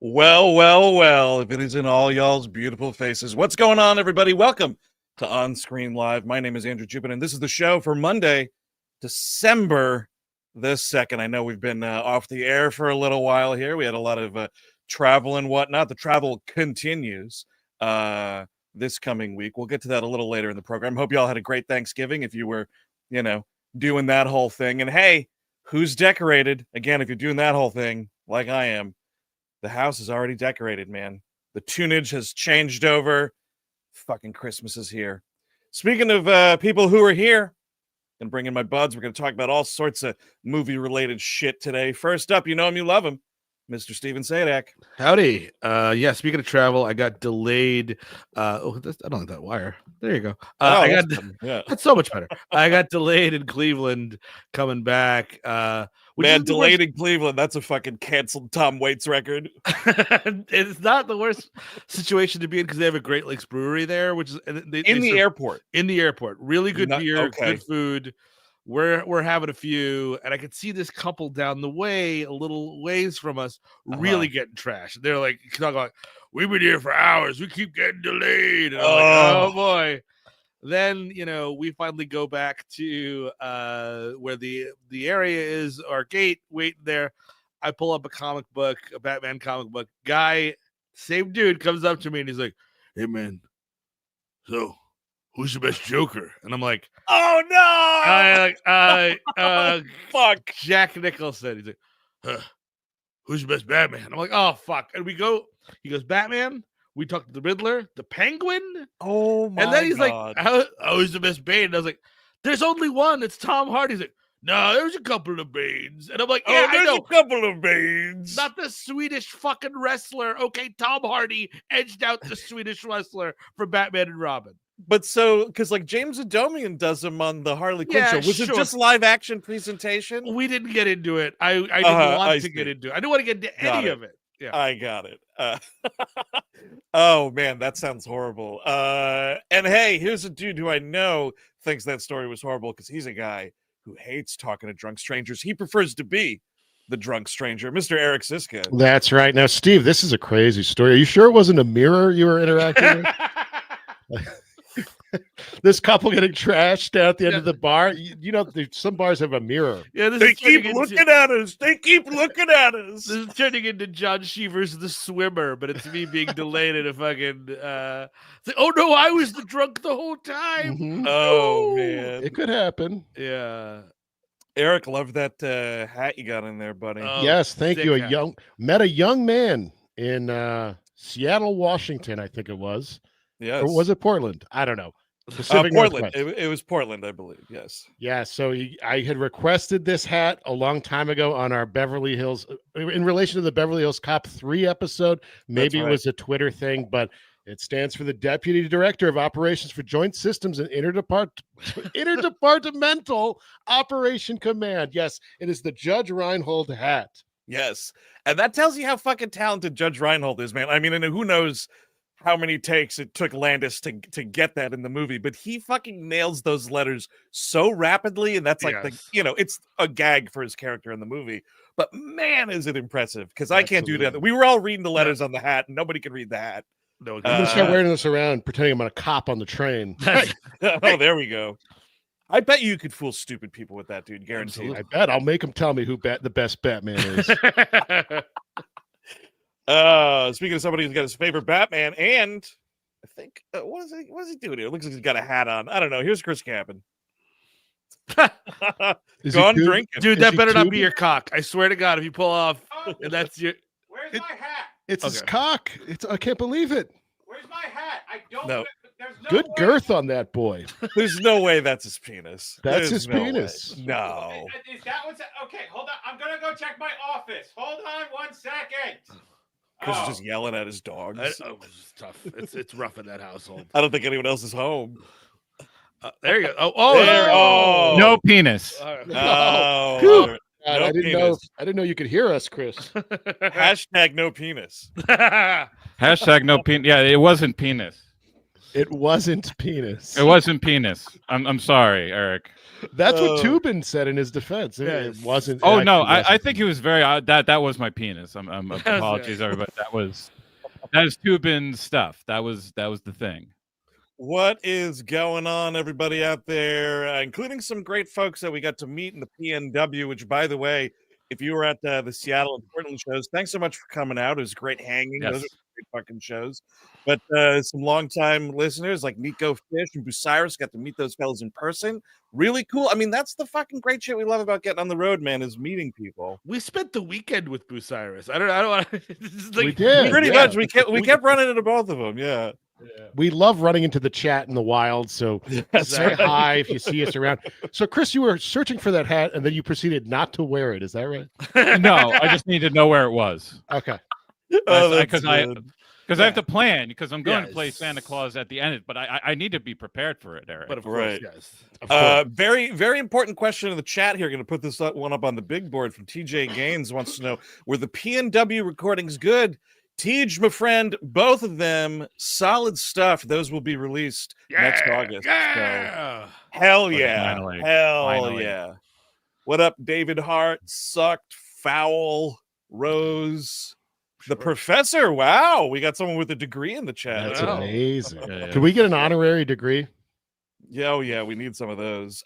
Well, well, well, if it is in all y'all's beautiful faces. What's going on, everybody? Welcome to On Screen Live. My name is Andrew Jupin, and this is the show for Monday, December the 2nd. I know we've been off the air for a little while here. We had a lot of travel and whatnot. The travel continues this coming week. We'll get to that a little later in the program. Hope y'all had a great Thanksgiving if you were, doing that whole thing. And hey, who's decorated? Again, if you're doing that whole thing like I am, the house is already decorated, man. The tunage has changed over. Fucking Christmas is here. Speaking of people who are here, and bring in my buds, we're going to talk about all sorts of movie-related shit today. First up, you know him, you love him, Mr. Steven Sadak. Howdy. Yeah, speaking of travel, I got delayed. I don't like that wire. There you go. That's so much better. I got delayed in Cleveland coming back. Man, delayed in Cleveland. That's a fucking canceled Tom Waits record. It's not the worst situation to be in because they have a Great Lakes brewery there, which is in the airport. In the airport. Really good beer, good food. We're having a few, and I could see this couple down the way, a little ways from us, really getting trashed. They're like, we've been here for hours. We keep getting delayed. And I'm like, oh boy. Then, we finally go back to where the area is, our gate, waiting there. I pull up a Batman comic book. Guy, same dude, comes up to me and he's like, hey, man, so who's the best Joker? And I'm like, oh, no! Fuck. Jack Nicholson. He's like, who's the best Batman? I'm like, oh, fuck. And he goes, Batman? We talked to the Riddler, the Penguin. Oh my God. And then he's like, who's the best Bane? And I was like, there's only one. It's Tom Hardy. He's like, no, there's a couple of Banes. And I'm like, yeah, there's I know. A couple of Banes. Not the Swedish fucking wrestler. Okay, Tom Hardy edged out the Swedish wrestler for Batman and Robin. But because James Adomian does him on the Harley Quinn show. Was it just live action presentation? We didn't get into it. I didn't want to get into it. I didn't want to get into any of it. Yeah. I got it. Oh man, that sounds horrible. And hey, here's a dude who I know thinks that story was horrible because he's a guy who hates talking to drunk strangers. He prefers to be the drunk stranger, Mr. Eric Siska. That's right. Now, Steve, this is a crazy story. Are you sure it wasn't a mirror you were interacting with? This couple getting trashed at the end of the bar. Some bars have a mirror. Yeah, they keep looking at us. They keep looking at us. This is turning into John Cheever's The Swimmer, but it's me being delayed in a fucking. Oh no, I was the drunk the whole time. Mm-hmm. Oh man, it could happen. Yeah. Eric, love that hat you got in there, buddy. Yes, thank you. Met a young man in Seattle, Washington, I think it was. Yes. Or was it Portland? I don't know. Portland. It was Portland, I believe. Yes. Yeah. So I had requested this hat a long time ago on our Beverly Hills, in relation to the Beverly Hills Cop 3 episode. Maybe it was a Twitter thing, but it stands for the Deputy Director of Operations for Joint Systems and Interdepartmental Operation Command. Yes, it is the Judge Reinhold hat. Yes. And that tells you how fucking talented Judge Reinhold is, man. I mean, and who knows how many takes it took Landis to get that in the movie, but he fucking nails those letters so rapidly, and that's like it's a gag for his character in the movie. But man, is it impressive, because I can't do that. We were all reading the letters on the hat, and nobody can read the hat. No, I'm gonna start wearing this around, pretending I'm a cop on the train. Oh, there we go. I bet you could fool stupid people with that, dude. Guaranteed. Absolutely. I bet I'll make them tell me who the best Batman is. Speaking of somebody who's got his favorite Batman, and I think what is he doing here? It looks like he's got a hat on. I don't know. Here's Chris Cabin. Go on drinking. Dude, that better not be your cock. I swear to God, if you pull off and that's your Where's my hat? It's his cock. I can't believe it. Where's my hat? I don't know. There's no good girth on that boy. There's no way that's his penis. That's his penis. Way. No. Is that what's okay? Hold on. I'm gonna go check my office. Hold on 1 second. Chris is just yelling at his dogs. It's tough. It's rough in that household. I don't think anyone else is home. There you go. No penis. No I didn't know you could hear us, Chris. Hashtag no penis. Hashtag no penis. Yeah, it wasn't penis. It wasn't penis. It wasn't penis. I'm sorry, Eric. That's what Tubin said in his defense. It wasn't. Oh no, I think he was very that was my penis. Apologies, everybody. That is Tubin's stuff. That was the thing. What is going on, everybody out there, including some great folks that we got to meet in the PNW, which, by the way, if you were at the Seattle and Portland shows, thanks so much for coming out. It was great hanging. Yes. Those are great fucking shows. But some longtime listeners like Nico Fish and Bucyrus got to meet those fellas in person. Really cool. I mean, that's the fucking great shit we love about getting on the road, man, is meeting people. We spent the weekend with Bucyrus. I don't want to. We did. Pretty much. We kept running into both of them. Yeah. We love running into the chat in the wild, so say hi if you see us around. So, Chris, you were searching for that hat, and then you proceeded not to wear it. Is that right? No, I just need to know where it was. Okay. Because I have to plan, because I'm going to play Santa Claus at the end, but I need to be prepared for it, Eric. But of course, yes. Of course. Very, very important question in the chat here. Going to put this one up on the big board from TJ Gaines. Wants to know, were the PNW recordings good? Tej, my friend, both of them solid stuff. Those will be released next August. Yeah. So, hell yeah. Finally. Yeah. What up, David Hart? Sucked, Foul, Rose, the Professor. Wow, we got someone with a degree in the chat. That's Wow. amazing. Yeah. Can we get an honorary degree? Yeah, we need some of those.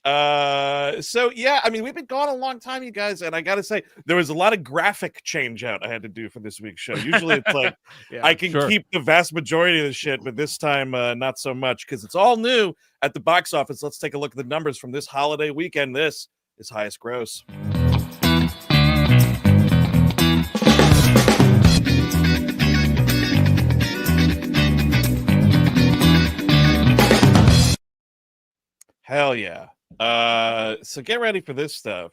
So yeah, I mean, we've been gone a long time, you guys, and I gotta say, there was a lot of graphic change out I had to do for this week's show. Usually it's like I can keep the vast majority of the shit, but this time not so much, because it's all new at the box office. Let's take a look at the numbers from this holiday weekend. This is Highest Gross. Hell yeah. So get ready for this stuff.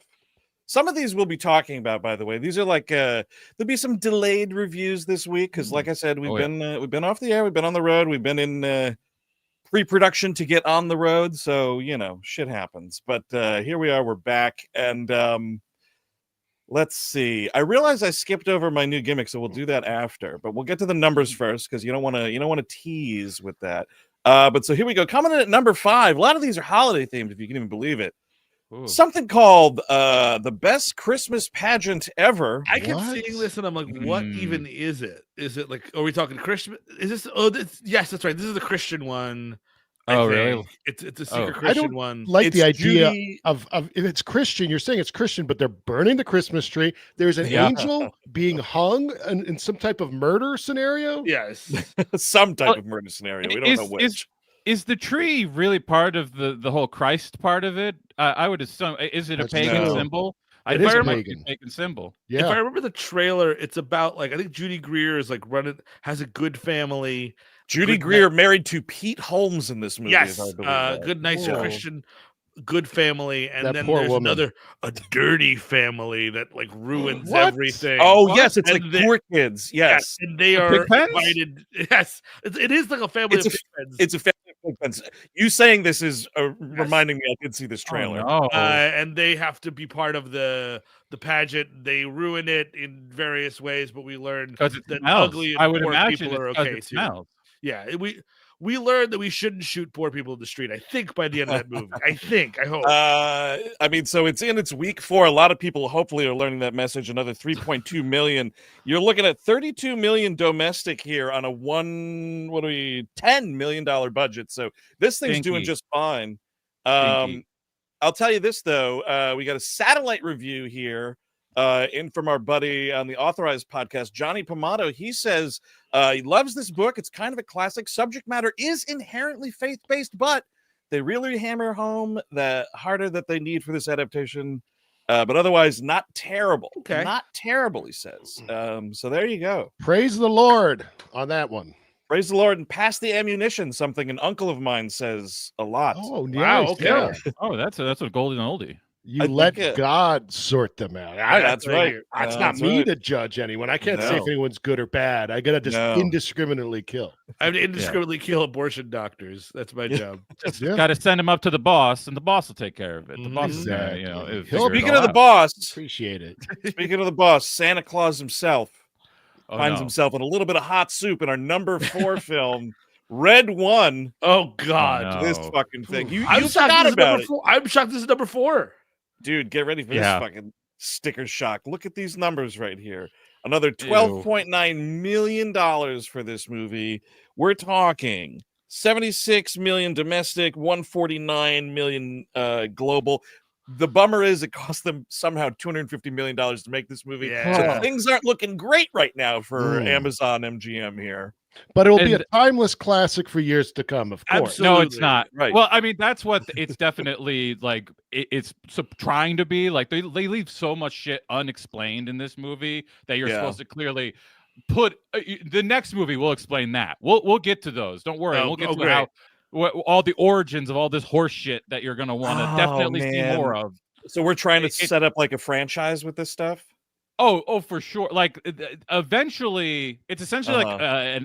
Some of these we'll be talking about, by the way. These are like there'll be some delayed reviews this week, because like I said, we've been off the air, we've been on the road, we've been in pre-production to get on the road, so you know, shit happens. But here we are, we're back, and let's see. I realize I skipped over my new gimmick, so we'll do that after. But we'll get to the numbers first, because you don't want to tease with that. But so here we go. Coming in at number 5. A lot of these are holiday themed, if you can even believe it. Ooh. Something called the best Christmas pageant ever. I kept seeing this and I'm like, what even is it? Is it like, are we talking Christmas? Is this? Oh, yes, that's right. This is the Christian one. Really? It's a secret Christian one. Like it's the idea Judy... of if it's Christian, you're saying it's Christian, but they're burning the Christmas tree. There's an angel being hung in some type of murder scenario. Yes, some type of murder scenario. We don't know which. Is the tree really part of the whole Christ part of it? I would assume. Is it a pagan symbol? It is a pagan symbol. Yeah. If I remember the trailer, it's about like I think Judy Greer is like has a good family. Judy Greer married to Pete Holmes in this movie. Yes, good, nice Christian, good family, and then there's a dirty family that like ruins everything. Oh yes, it's like poor kids. Yes, and they are invited. Yes, it is like a family of pigpens. It's a family of pigpens. You saying this is reminding me. I did see this trailer. Oh, no. And they have to be part of the pageant. They ruin it in various ways, but we learn that ugly and poor people are okay too. Yeah, we learned that we shouldn't shoot poor people in the street. I think by the end of that movie. I hope. I mean, so it's in its week 4. A lot of people hopefully are learning that message. Another 3.2 million. You're looking at 32 million domestic here on a $10 million budget. So this thing's doing just fine. I'll tell you this though. We got a satellite review here. In from our buddy on the Authorized podcast, Johnny Pomato. He says he loves this book. It's kind of a classic. Subject matter is inherently faith-based, but they really hammer home the harder that they need for this adaptation. But otherwise, not terrible. Okay. Not terrible, he says. So there you go. Praise the Lord on that one. Praise the Lord and pass the ammunition, something an uncle of mine says a lot. Oh, wow. Nice. Okay. Yeah. Oh, that's a golden oldie. You let God sort them out. That's right. It's not me to judge anyone. I can't say if anyone's good or bad. I gotta just indiscriminately kill. I have to indiscriminately kill abortion doctors. That's my job. Got to send them up to the boss, and the boss will take care of it. The boss, Exactly. Speaking of the boss, appreciate it. Speaking of the boss, Santa Claus himself finds himself in a little bit of hot soup in our number 4 film, Red won. Oh God, this fucking thing. You I'm shocked forgot this is about number it. 4. I'm shocked this is number 4. Dude, get ready for this fucking sticker shock. Look at these numbers right here. Another $12.9 million for this movie. We're talking 76 million domestic, 149 million global. The bummer is it cost them somehow $250 million to make this movie. Yeah. So things aren't looking great right now for Amazon MGM here. But it will be a timeless classic for years to come, of course. Absolutely. No, it's not. Right. Well, I mean, that's what it's definitely like. It's trying to be like they leave so much shit unexplained in this movie that you're supposed to clearly put. The next movie will explain that. We'll get to those. Don't worry. We'll get to how all the origins of all this horse shit that you're gonna want to definitely see more of. So we're trying to set up like a franchise with this stuff. Oh, for sure. Like eventually, it's essentially like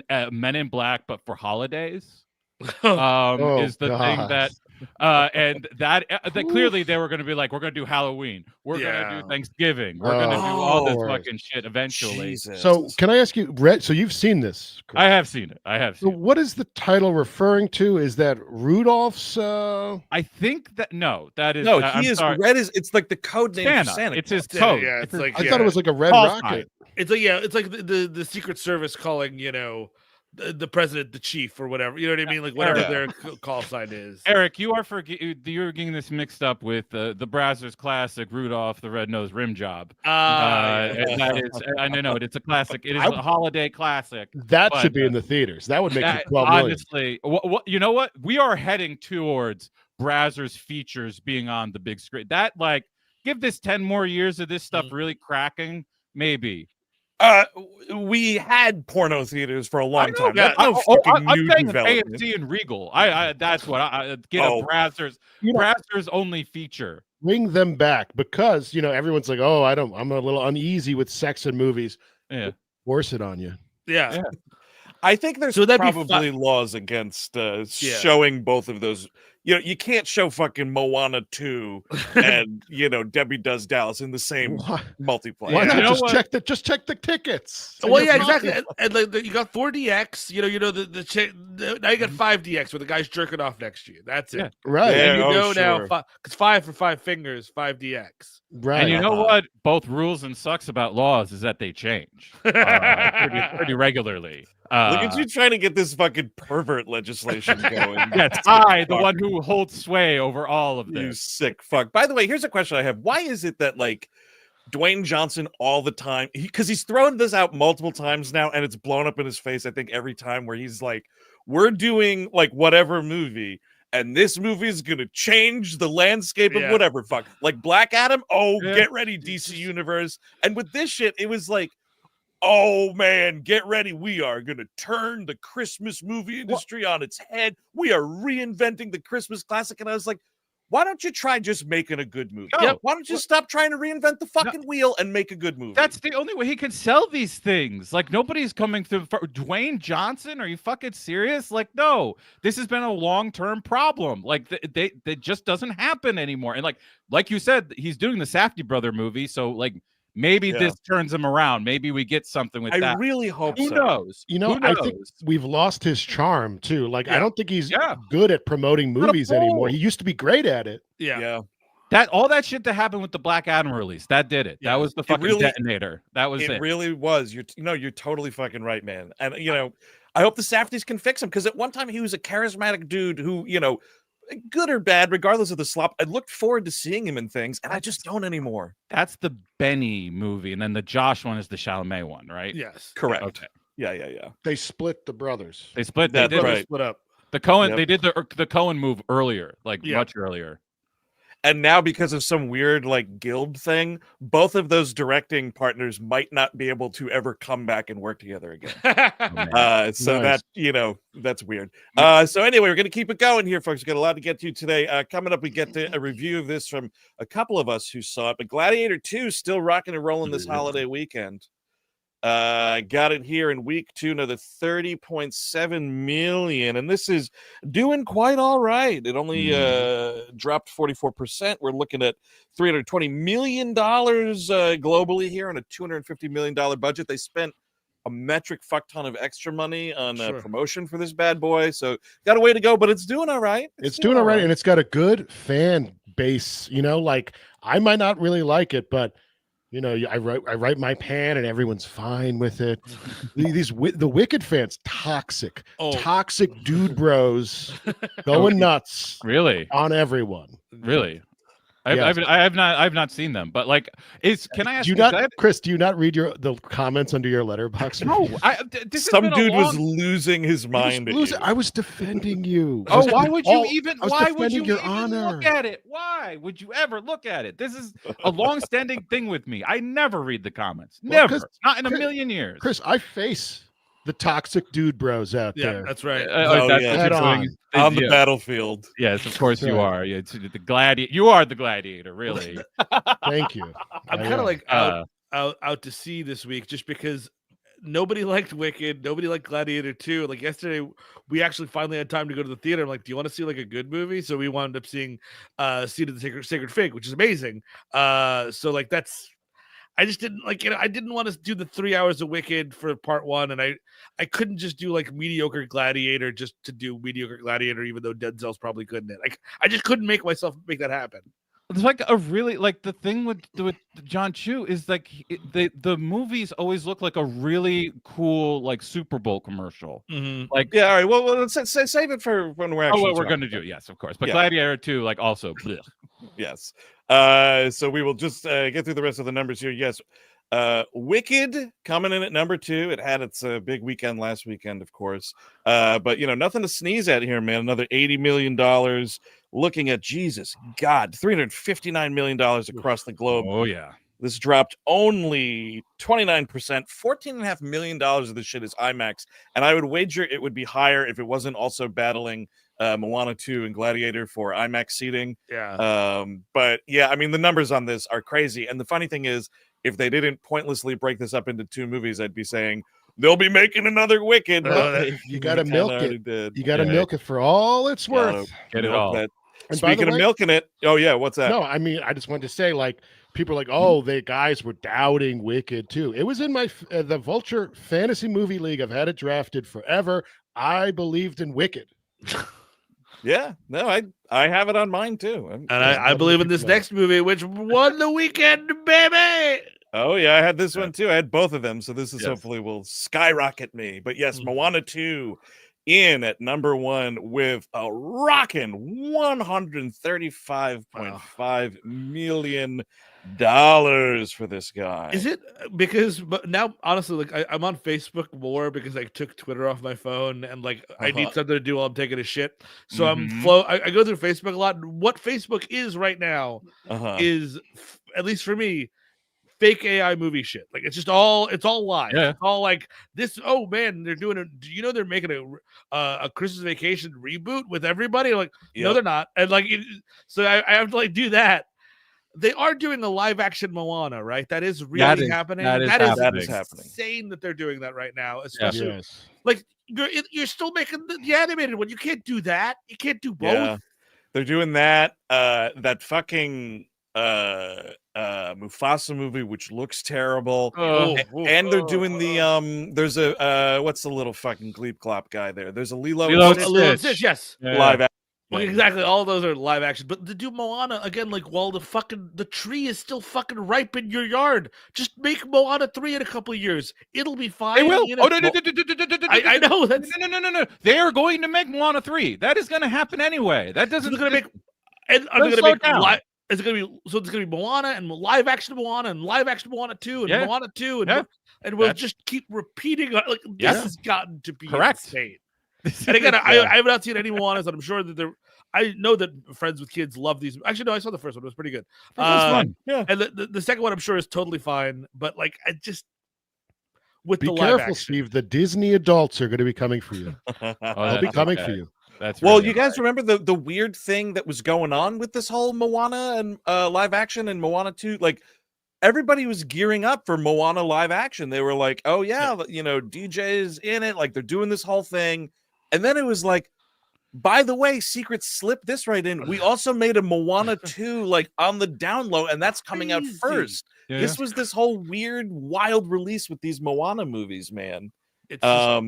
a Men in Black, but for holidays. Is the thing that, and that clearly they were going to be like, we're going to do Halloween, we're going to do Thanksgiving, we're going to do all this fucking shit eventually. Jesus. So can I ask you, Red? So you've seen this? I have seen it. So what is the title referring to? Is that Rudolph's? I think that that is he is sorry. Red. It's like the code name for Santa. It's his Yeah, code. yeah, it's like I thought it was like a red rocket. It's like it's like the Secret Service calling the president the chief or whatever. You know what I mean? Like whatever their call sign is. Eric, you're getting this mixed up with the Brazzers classic Rudolph the Red-Nosed Rim Job. And that is, I know it's a classic. It is a holiday classic. That should be in the theaters. That would make it 12 million. Honestly, what you know what? We are heading towards Brazzers features being on the big screen. That give this 10 more years of this stuff really cracking, maybe. We had porno theaters for a long time. That's no fucking I'm new saying development. AMC and Regal. That's what I get a Brazzers only feature. Bring them back because everyone's like, oh, I'm a little uneasy with sex in movies. Yeah, force it on you. Yeah. I think there's probably laws against showing both of those. You can't show fucking Moana 2 and Debbie Does Dallas in the same multiplayer. Why not just check the tickets? Well, yeah, exactly. And you got 4DX. Now you got 5DX where the guy's jerking off next to you. That's it, right? And now because 5 for 5 fingers, 5DX. Right. And you know what? Both rules and sucks about laws is that they change pretty regularly. Look at you trying to get this fucking pervert legislation going. That's the one who holds sway over all of this. You sick fuck. By the way, here's a question I have. Why is it that Dwayne Johnson all the time, because he's thrown this out multiple times now and it's blown up in his face, I think every time, where he's like, we're doing whatever movie and this movie is gonna change the landscape of whatever fuck. Like Black Adam, get ready, DC Universe. And with this shit, it was like, oh man, get ready. We are going to turn the Christmas movie industry on its head. We are reinventing the Christmas classic. And I was like, why don't you try just making a good movie? Why don't you stop trying to reinvent the fucking wheel and make a good movie? That's the only way he can sell these things. Nobody's coming through. Dwayne Johnson, are you fucking serious? No, this has been a long-term problem. That just doesn't happen anymore. And like you said, he's doing the Safdie brother movie. So maybe this turns him around. Maybe we get something with that. I really hope so. Who knows? Who knows? I think we've lost his charm too. I don't think he's good at promoting movies anymore. He used to be great at it. Yeah. That all that shit that happened with the Black Adam release, that did it. That was the fucking detonator. That was it. It really was. You're totally fucking right, man. And I hope the Safdies can fix him, because at one time he was a charismatic dude who, good or bad, regardless of the slop, I looked forward to seeing him in things, and I just don't anymore. That's the Benny movie, and then the Josh one is the Chalamet one, right? Yes, correct. Okay, yeah. They split the brothers. They split. They did split up. The Cohen. They did the Cohen move earlier, much earlier. And now, because of some weird guild thing, both of those directing partners might not be able to ever come back and work together again. So nice. That's weird. So anyway, we're gonna keep it going here, folks. We've got a lot to get to today. Coming up, we get to a review of this from a couple of us who saw it. But Gladiator 2 still rocking and rolling this holiday weekend. Got it here in week 2, another 30.7 million, and this is doing quite all right. It only dropped 44%. We're looking at $320 million globally here on a $250 million budget. They spent a metric fuck ton of extra money on promotion for this bad boy. So got a way to go, but it's doing all right. It's doing all right, and it's got a good fan base. You know, like I might not really like it, but you know, I write my pan, and everyone's fine with it. The Wicked fans, toxic dude bros, going nuts. Really on everyone. Really. I've not seen them, but like, can I ask you Chris? Do you not read the comments under your letterbox? No, some dude was losing his mind. I was defending you. Why would you even look at it? Why would you ever look at it? This is a long-standing thing with me. I never read the comments. Never, not in a million years. Chris, I face the toxic dude bros out there. Yeah, that's right. On the battlefield. Yes, of course you are. Yeah, the gladiator. You are the gladiator, really. Thank you. I'm kind of like out to sea this week, just because nobody liked Wicked, nobody liked Gladiator 2. Like yesterday, we actually finally had time to go to the theater. I'm like, do you want to see like a good movie? So we wound up seeing Seed of the Sacred Fig, which is amazing. So like I just didn't like, I didn't want to do the 3 hours of Wicked for part one, and I couldn't just do like mediocre Gladiator just to do mediocre Gladiator, even though Denzel's probably good in it. Like I just couldn't make that happen. It's like a really like the thing with John Chu is like the movies always look like a really cool like Super Bowl commercial. Mm-hmm. Like all right, well let's save it for when we're actually. What we're gonna do, yes, of course. But Gladiator 2, like also. Yes. So we will just get through the rest of the numbers here. Yes. Wicked coming in at number 2. It had its big weekend last weekend, of course. But nothing to sneeze at here, man. Another $80 million. Looking at Jesus, God, $359 million across the globe. Oh yeah. This dropped only 29%. $14.5 million of this shit is IMAX, and I would wager it would be higher if it wasn't also battling Moana 2 and Gladiator for IMAX seating. Yeah. But yeah, I mean the numbers on this are crazy. And the funny thing is, if they didn't pointlessly break this up into 2 movies, I'd be saying they'll be making another Wicked. You got to milk it. You got to milk it for all it's worth. Get it all. And speaking of milking it, oh yeah, what's that? No, I mean I just wanted to say, like, people are like, oh, they guys were doubting Wicked too. It was in my the Vulture Fantasy Movie League. I've had it drafted forever. I believed in Wicked. Yeah, no, I have it on mine too. I believe in this next movie, which won the weekend, baby. Oh yeah, I had this one too. I had both of them, so this is hopefully will skyrocket me. But yes, Moana 2 in at number 1 with a rocking $135.5 million for this guy. Is it because? But now, honestly, like I'm on Facebook more because I took Twitter off my phone, and like I need something to do while I'm taking a shit. So I go through Facebook a lot. What Facebook is right now is, at least for me, fake AI movie shit. Like it's all live. Yeah. It's all like this. Oh man, they're doing they're making a Christmas Vacation reboot with everybody. Like no, they're not. And like so I have to like do that. They are doing a live action Moana, right? That is really happening. That is happening. Insane that they're doing that right now. Especially like you're still making the animated one. You can't do that. You can't do both. Yeah. They're doing that. That fucking Mufasa movie, which looks terrible. And they're doing the there's a what's the little fucking Gleep Clop guy there? There's a Lilo and Stitch, yes. Live action. Well, exactly. All of those are live action. But to do Moana again, like while the tree is still fucking ripe in your yard, just make Moana 3 in a couple of years. It'll be fine. They will. I know. No. They are going to make Moana 3. That is going to happen anyway. That doesn't. Going to make. And are they going to make? Is it going to be? So it's going to be Moana and live action Moana and live action Moana 2 and Moana 2 and we'll just keep repeating. Like this has gotten to be insane. And again, I have not seen any Moanas, and I'm sure that I know that friends with kids love these. Actually, no, I saw the first one; it was pretty good. It was fun. Yeah. And the second one, I'm sure, is totally fine. But like, I just be careful, Steve. The Disney adults are going to be coming for you. They'll be coming for you. That's well, you guys remember the weird thing that was going on with this whole Moana and live action and Moana 2? Like everybody was gearing up for Moana live action. They were like, "Oh yeah, DJ's in it." Like they're doing this whole thing. And then it was like, by the way, secret slip this right in. We also made a Moana 2 like on the down low, and that's coming out first. Yeah. This was this whole weird, wild release with these Moana movies, man. It's just,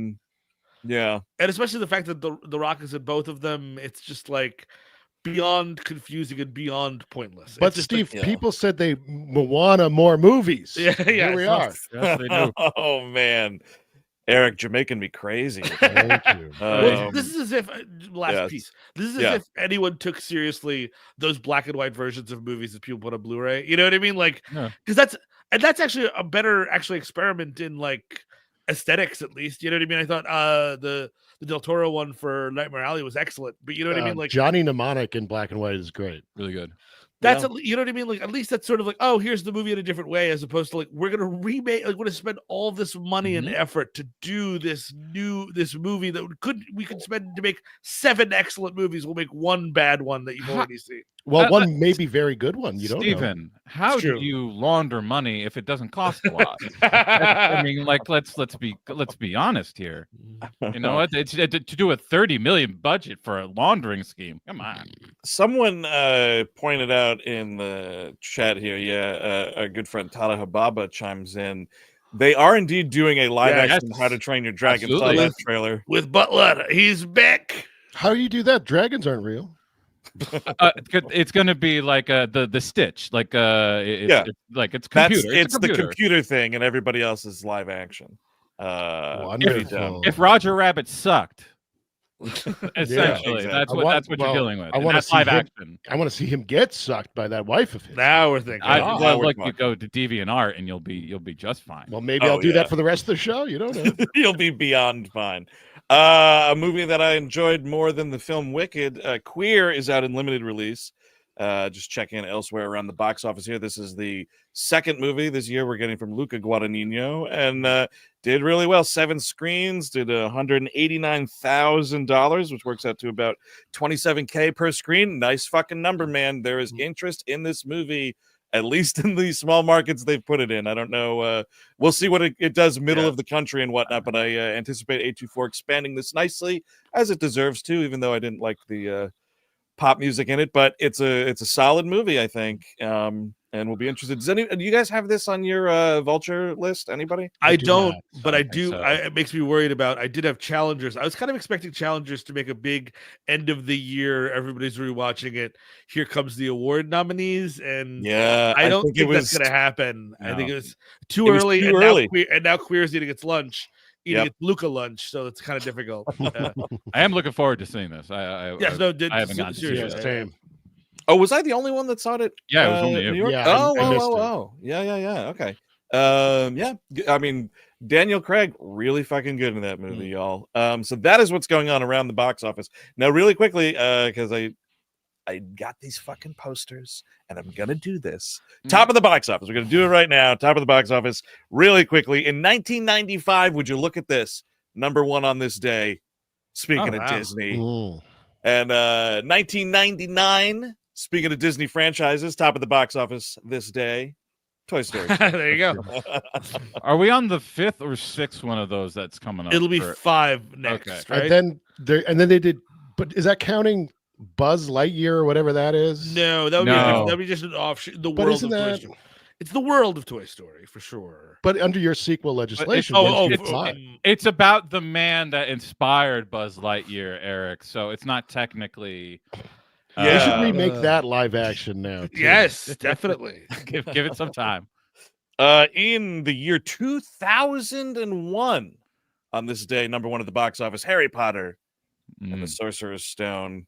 yeah, and especially the fact that the Rock is in both of them. It's just like beyond confusing and beyond pointless. But Steve, people said they Moana more movies. Yeah, Here we are. Yes, they do. Oh man, Eric, you're making me crazy. Thank you. Well, this is as if yes. piece. This is as if anyone took seriously those black and white versions of movies that people put on Blu-ray. You know what I mean? Like, because that's actually a better experiment in like aesthetics, at least. You know what I mean? I thought the Del Toro one for Nightmare Alley was excellent, but you know what I mean? Like Johnny Mnemonic in black and white is great, really good. That's you know what I mean? Like at least that's sort of like, oh, here's the movie in a different way, as opposed to like we're gonna remake, like we're gonna spend all this money and effort to do this movie that we could spend to make 7 excellent movies. We'll make 1 bad one that you've already seen. Well, one may be very good one. You don't know. Stephen, how do you launder money if it doesn't cost a lot? I mean, like let's be honest here. You know what? To do a $30 million budget for a laundering scheme. Come on. Someone pointed out in the chat here, our good friend Tala Hababa chimes in. They are indeed doing a live action How to Train Your Dragon trailer with Butler. He's back. How do you do that? Dragons aren't real. It's going to be like the Stitch, like it's computer. It's the computer thing, and everybody else is live action. If Roger Rabbit sucked, essentially, that's what you're dealing with. That's live action. I want to see him get sucked by that wife of his. Now we're thinking. You go to DeviantArt and you'll be just fine. Well, maybe I'll do that for the rest of the show. You don't know. You'll be beyond fine. A movie that I enjoyed more than the film Wicked, Queer, is out in limited release. Just check in elsewhere around the box office here. This is the second movie this year we're getting from Luca Guadagnino, and did really well. 7 screens, did $189,000, which works out to about $27K per screen. Nice fucking number, man. There is interest in this movie, at least in the small markets they've put it in. I don't know. We'll see what it does middle of the country and whatnot, but I anticipate A24 expanding this nicely, as it deserves to, even though I didn't like the pop music in it. But it's a solid movie, I think, and we'll be interested. Do you guys have this on your Vulture list? Anybody? I don't, but I do. It makes me worried about. I did have Challengers. I was kind of expecting Challengers to make a big end of the year. Everybody's rewatching it. Here comes the award nominees, and I don't think that's going to happen. No. I think it was too early. Too early. Now Queer's eating its lunch. Eating its Luca lunch, so it's kind of difficult. I am looking forward to seeing this. I haven't gotten seriously. Same. Oh, was I the only one that saw it? Yeah, it was only New York. Yeah, Oh. Yeah. Okay. Yeah. I mean, Daniel Craig really fucking good in that movie, y'all. So that is what's going on around the box office now. Really quickly, because I got these fucking posters, and I'm gonna do this. Top of the box office. We're gonna do it right now. Top of the box office, really quickly. In 1995, would you look at this? Number 1 on this day. Speaking of Disney, and 1999. Speaking of Disney franchises, top of the box office this day, Toy Story. There you go. Are we on the 5th or 6th one of those that's coming up? It'll be 5 next, right? And then they did. But is that counting Buzz Lightyear or whatever that is? No, that would be just an offshoot. The world of Toy Story. It's the world of Toy Story for sure. But under your sequel legislation, it's about the man that inspired Buzz Lightyear, Eric. So it's not technically. They should remake that live action now. Too. Yes, definitely. give it some time. In the year 2001, on this day, number 1 at the box office, Harry Potter and the Sorcerer's Stone.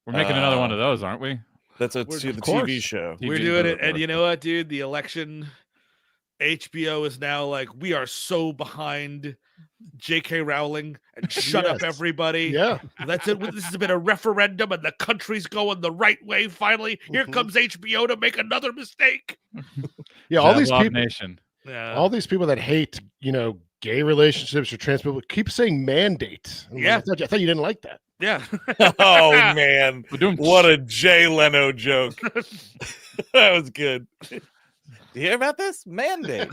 We're making another one of those, aren't we? That's the TV show. We're doing it, and you know what, dude? The election, HBO is now like, we are so behind J.K. Rowling, and shut up, everybody. Yeah, that's it. This has been a referendum, and the country's going the right way. Finally, here comes HBO to make another mistake. Yeah, all these people, nation. All these people that hate, gay relationships or trans people keep saying mandate. I thought you didn't like that. Yeah. Oh man, what a Jay Leno joke. That was good. You hear about this mandate?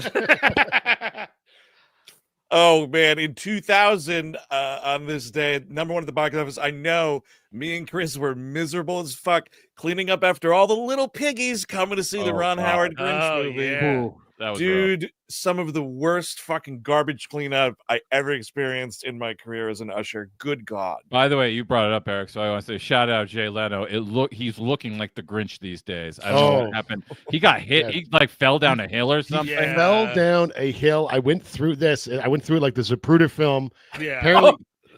Oh man, in 2000, on this day, number one at the box office, I know me and Chris were miserable as fuck cleaning up after all the little piggies coming to see the Ron Howard Grinch movie. Yeah. That was Dude, rough. some of the worst fucking garbage cleanup I ever experienced in my career as an usher. Good God. By the way, you brought it up, Eric, so I want to say shout out Jay Leno. He's looking like the Grinch these days. I don't know what happened. He got hit. Yeah. He like fell down a hill or something. Yeah. Fell down a hill. I went through this. I went through like the Zapruder film. Yeah. Apparently,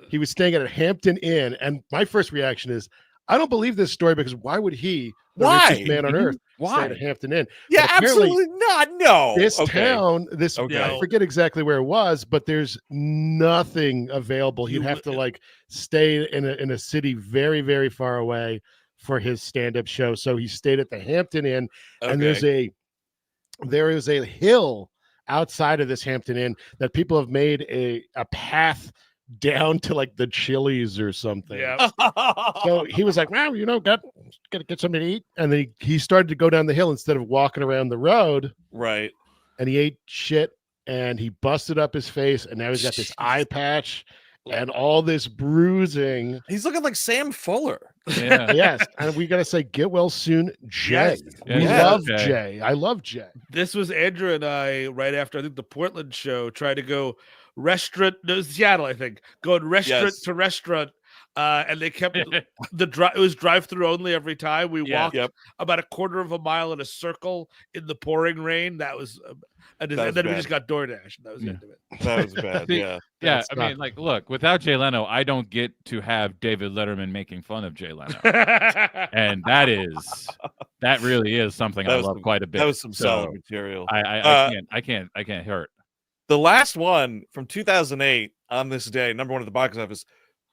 he was staying at a Hampton Inn, and my first reaction is, I don't believe this story because why would he, the richest man on earth, stay at a Hampton Inn? Yeah, absolutely not. No. This town, I forget exactly where it was, but there's nothing available. He'd have to like stay in a city very, very far away for his stand-up show. So he stayed at the Hampton Inn, and there is a hill outside of this Hampton Inn that people have made a path down to like the Chili's or something. Yeah. So he was like, well, gotta get something to eat. And then he started to go down the hill instead of walking around the road. Right. And he ate shit and he busted up his face. And now he's got this eye patch and all this bruising. He's looking like Sam Fuller. Yeah. Yes. And we got to say, get well soon, Jay. Yes. We love Jay. I love Jay. This was Andrew and I right after, I think, the Portland show, tried to go Seattle, I think, going restaurant to restaurant. And they kept it was drive-through only every time. We walked about a quarter of a mile in a circle in the pouring rain. That was and then we just got DoorDash. That was the end of it. That was bad. Yeah. Yeah. I mean, like, look, without Jay Leno, I don't get to have David Letterman making fun of Jay Leno. And that really is something I love quite a bit. That was some solid material. I can't hurt. The last one from 2008 on this day, number one at the box office.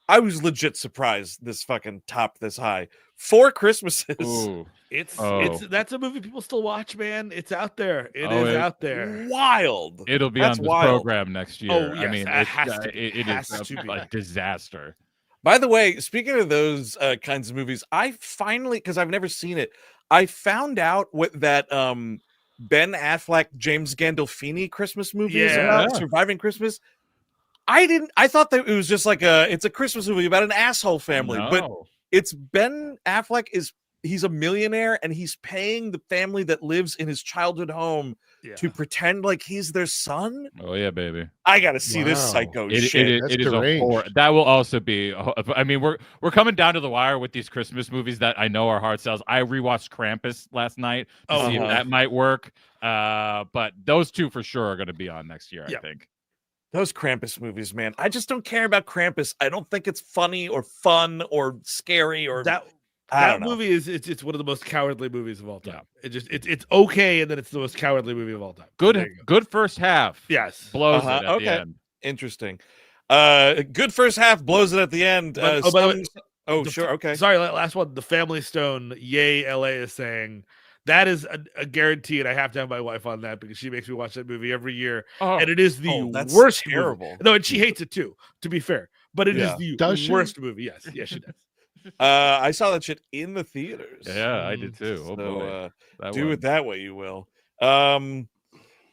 I was legit surprised this fucking topped this high. 4 Christmases. Ooh. That's a movie people still watch, man. It's out there. It is out there. Wild. It'll be on this program next year. Oh, yes, I mean, it is a disaster. By the way, speaking of those kinds of movies, I finally, because I've never seen it, I found out what that Ben Affleck, James Gandolfini Christmas movie is about, Surviving Christmas. I thought that it was just like it's a Christmas movie about an asshole family, but it's Ben Affleck he's a millionaire and he's paying the family that lives in his childhood home to pretend like he's their son. Oh yeah, baby. I got to see this psycho shit. It is a horror. That will also be, I mean, we're coming down to the wire with these Christmas movies that I know are hard sells. I rewatched Krampus last night to see if that might work. But those two for sure are going to be on next year, I think. Those Krampus movies, man. I just don't care about Krampus. I don't think it's funny or fun or scary or that movie is it's one of the most cowardly movies of all time. It's okay, and then it's the most cowardly movie of all time. Good first half. Yes. Blows it at the end. Interesting. Good first half, blows it at the end. By the way, sure. Okay. Sorry, last one. The Family Stone, yay, LA is saying that is a guarantee, and I have to have my wife on that because she makes me watch that movie every year, and it is the worst. Terrible. Movie. No, and she hates it too. To be fair, but it is the worst movie. Yes, she does. I saw that shit in the theaters. Yeah, I did too. Oh, so boy. It that way you will.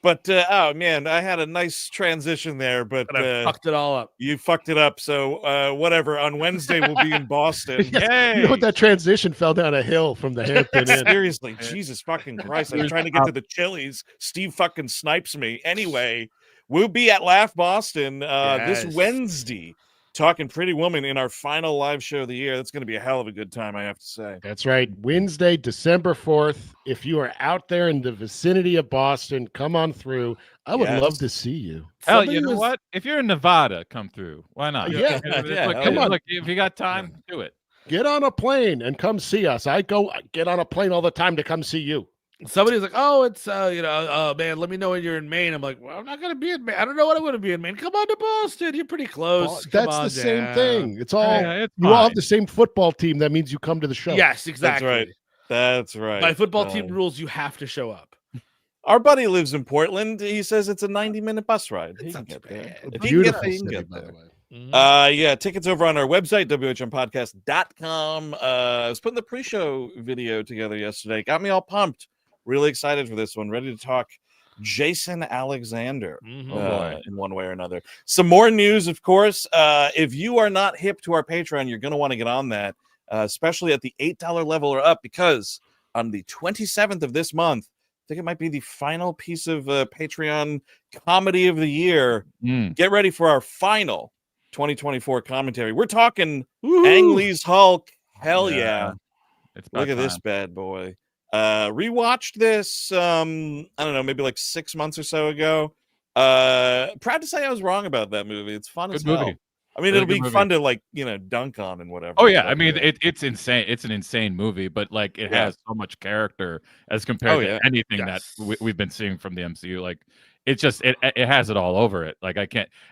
But oh man, I had a nice transition there, but I fucked it all up. You fucked it up. So whatever. On Wednesday we'll be in Boston. Yay! You know what? That transition fell down a hill from the Hampton Inn. Seriously, Jesus fucking Christ! I'm trying to get to the Chili's. Steve fucking snipes me. Anyway, we'll be at Laugh Boston this Wednesday. Talking Pretty Woman in our final live show of the year. That's going to be a hell of a good time, I have to say. That's right. Wednesday, December 4th. If you are out there in the vicinity of Boston, come on through. I would love to see you. Hell, you know what? If you're in Nevada, come through. Why not? Yeah. Come on. Look, if you got time, do it. Get on a plane and come see us. I get on a plane all the time to come see you. Somebody's like, oh, it's, man, let me know when you're in Maine. I'm like, well, I'm not going to be in Maine. I don't know what I'm going to be in Maine. Come on to Boston. You're pretty close. That's the same thing. It's all, you all have the same football team. That means you come to the show. Yes, exactly. That's right. My football team rules, you have to show up. Our buddy lives in Portland. He says it's a 90-minute bus ride. It's not too bad. Beautiful city, by the way. Yeah, tickets over on our website, whmpodcast.com. I was putting the pre-show video together yesterday. Got me all pumped. Really excited for this one. Ready to talk Jason Alexander Mm-hmm. Oh boy. in one way or another. Some more news, of course. If you are not hip to our Patreon, you're going to want to get on that, especially at the $8 level or up, because on the 27th of this month, I think it might be the final piece of Patreon comedy of the year. Get ready for our final 2024 commentary. We're talking Ang Lee's Hulk. Hell yeah. It's Look at this bad boy. Rewatched this, I don't know, maybe like 6 months or so ago. Proud to say I was wrong about that movie. It's fun as hell. I mean, really it'll be fun to like, dunk on and whatever. Oh yeah, I mean it's insane. It's an insane movie, but like it has so much character as compared to anything that we've been seeing from the MCU. Like it's just it has it all over it. Like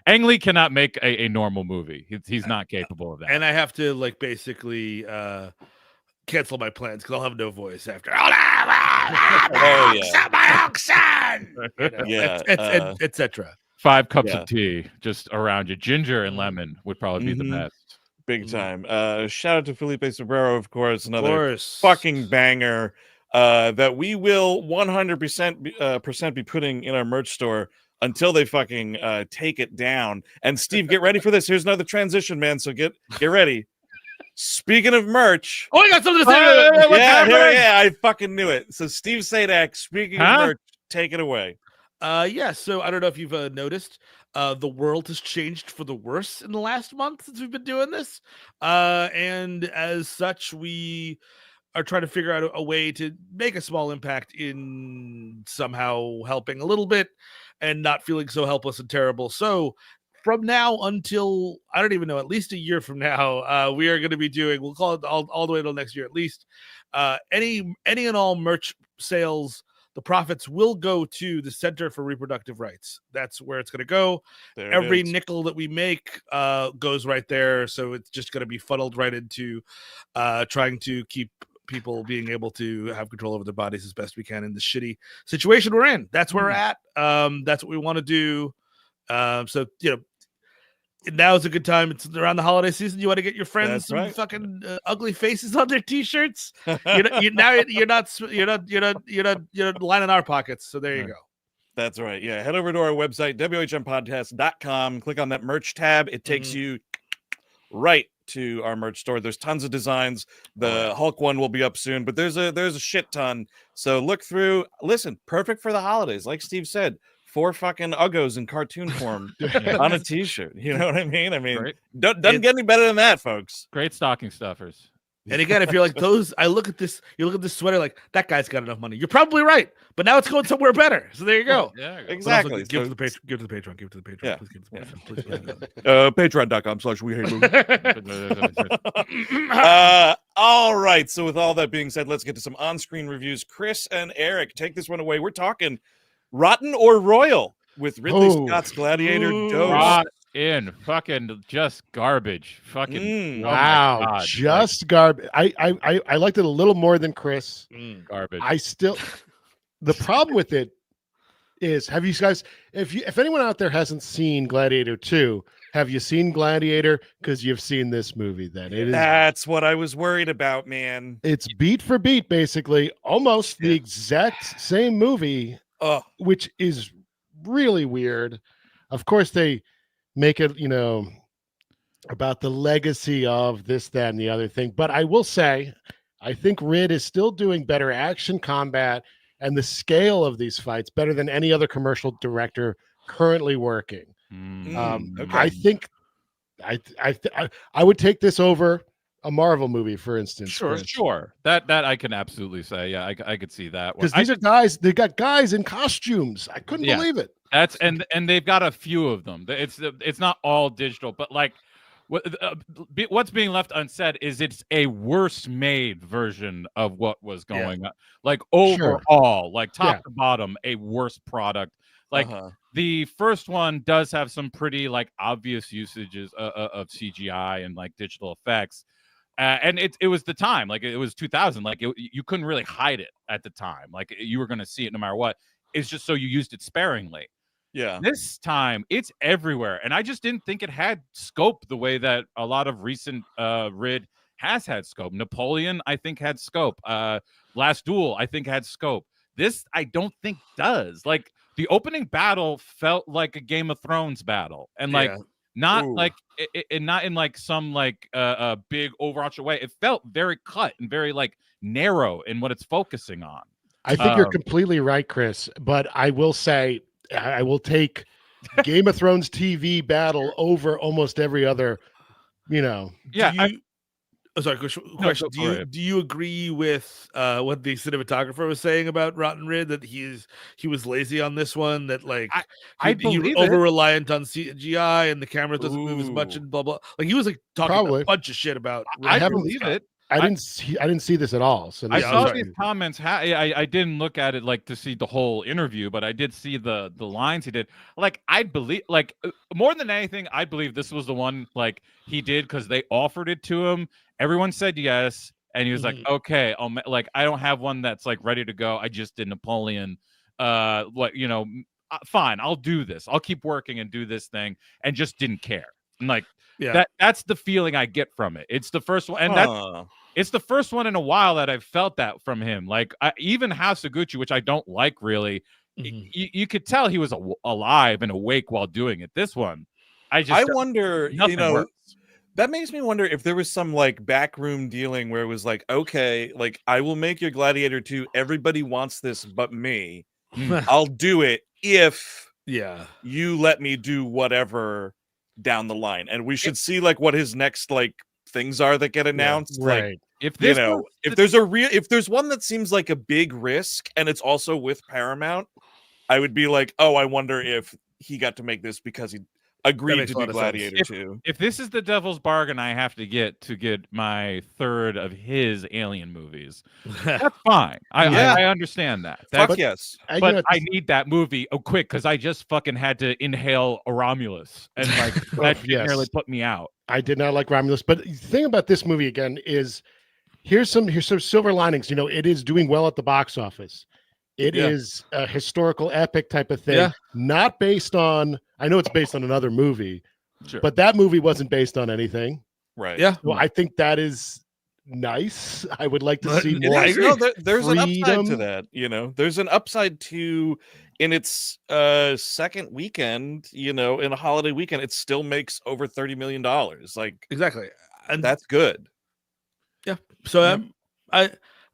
Ang Lee cannot make a normal movie. He's not capable of that. And I have to like basically cancel my plans because I'll have no voice after. Etc. 5 cups of tea just around you. Ginger and lemon would probably be the best. Big time. Shout out to Felipe Sobrero, of course, another fucking banger that we will 100% be putting in our merch store until they fucking take it down. And Steve, get ready for this. Here's another transition, man. So get ready. Speaking of merch, I got something to say. Yeah, I fucking knew it. So Steve Sadak, speaking of merch, take it away. So I don't know if you've noticed, the world has changed for the worse in the last month since we've been doing this. And as such, we are trying to figure out a way to make a small impact in somehow helping a little bit and not feeling so helpless and terrible. So from now until, I don't even know, at least a year from now, we are going to be doing, we'll call it all the way until next year, at least, any and all merch sales. The profits will go to the Center for Reproductive Rights. That's where it's going to go. Every nickel that we make goes right there. So it's just going to be funneled right into trying to keep people being able to have control over their bodies as best we can in the shitty situation we're in. That's where we're at. That's what we want to do. So, now is a good time. It's around the holiday season. You want to get your friends some fucking ugly faces on their t-shirts. You're not lining our pockets. So there you go. That's right. Yeah. Head over to our website, whmpodcast.com. Click on that merch tab. It takes you right to our merch store. There's tons of designs. The Hulk one will be up soon, but there's a shit ton. So look through. Listen, perfect for the holidays. Like Steve said, 4 fucking Uggos in cartoon form on a t-shirt. You know what I mean? I mean, doesn't get any better than that, folks. Great stocking stuffers. And again, if you're like those, you look at this sweater like that guy's got enough money. You're probably right, but now it's going somewhere better. So there you go. Yeah, exactly. Give to the Patreon. Give to the Patreon. Give to the Patreon. Yeah. Please give to the Patreon. Please. Patreon.com/WeHateMovies. All right. So with all that being said, let's get to some on-screen reviews. Chris and Eric, take this one away. We're talking Rotten or Royal with Ridley Scott's Gladiator Dose. In fucking just garbage. Fucking wow, God. Just garbage. I liked it a little more than Chris. Garbage. I still the problem with it is, have you guys, if anyone out there hasn't seen Gladiator 2, have you seen Gladiator? Because you've seen this movie then. That's what I was worried about, man. It's beat for beat, basically, almost the exact same movie, which is really weird. Of course, they make it, about the legacy of this, that, and the other thing. But I will say, I think Rid is still doing better action combat and the scale of these fights better than any other commercial director currently working. I think I would take this over a Marvel movie, for instance. Sure. That I can absolutely say. Yeah, I could see that. Because these are guys, they got guys in costumes. I couldn't believe it. That's and they've got a few of them. It's not all digital, but like what's being left unsaid is it's a worse made version of what was going on. Like overall, like top to bottom, a worse product. Like the first one does have some pretty like obvious usages of CGI and like digital effects. And it was the time, like it was 2000, like you couldn't really hide it at the time. Like you were going to see it no matter what. It's just so you used it sparingly. Yeah. This time it's everywhere. And I just didn't think it had scope the way that a lot of recent Rid has had scope. Napoleon, I think, had scope. Last Duel, I think, had scope. This, I don't think does. Like the opening battle felt like a Game of Thrones battle, and like not like it not in like some like a big overarching way. It felt very cut and very like narrow in what it's focusing on. I think you're completely right, Chris, but I will say I will take Game of Thrones TV battle over almost every other, Sorry, question. Do you agree with what the cinematographer was saying about Rotten Rid, that he was lazy on this one, that like he over reliant on CGI and the camera doesn't move as much and blah blah. Like he was like talking a bunch of shit about. I believe it. I didn't see this at all. So I saw these comments. I didn't look at it like to see the whole interview, but I did see the lines he did. Like I believe, like more than anything, I believe this was the one like he did because they offered it to him. Everyone said yes, and he was like, "Okay, like I don't have one that's like ready to go. I just did Napoleon. Fine, I'll do this. I'll keep working and do this thing," and just didn't care. And like that's the feeling I get from it. It's the first one, and it's the first one in a while that I've felt that from him. Like even House of Gucci, which I don't like really, you could tell he was alive and awake while doing it. This one, I wonder, works. That makes me wonder if there was some like backroom dealing where it was like, okay, like I will make your Gladiator 2. Everybody wants this but me. I'll do it if you let me do whatever down the line. And we should see like what his next like things are that get announced. Right. Like, if there's if there's one that seems like a big risk and it's also with Paramount, I would be like, oh, I wonder if he got to make this because he agreed to do Gladiator 2. If this is the devil's bargain I have to get my third of his Alien movies, that's fine. I understand that. Yes. But I need that movie quick because I just fucking had to inhale a Romulus and like that nearly put me out. I did not like Romulus, but the thing about this movie again is here's some silver linings. It is doing well at the box office. It is a historical epic type of thing, not based on. I know it's based on another movie, but that movie wasn't based on anything. Right. Yeah. So I think that is nice. I would like to see more. There's an upside to that. There's an upside to in its second weekend, in a holiday weekend, it still makes over $30 million. Like exactly. And that's good. Yeah. So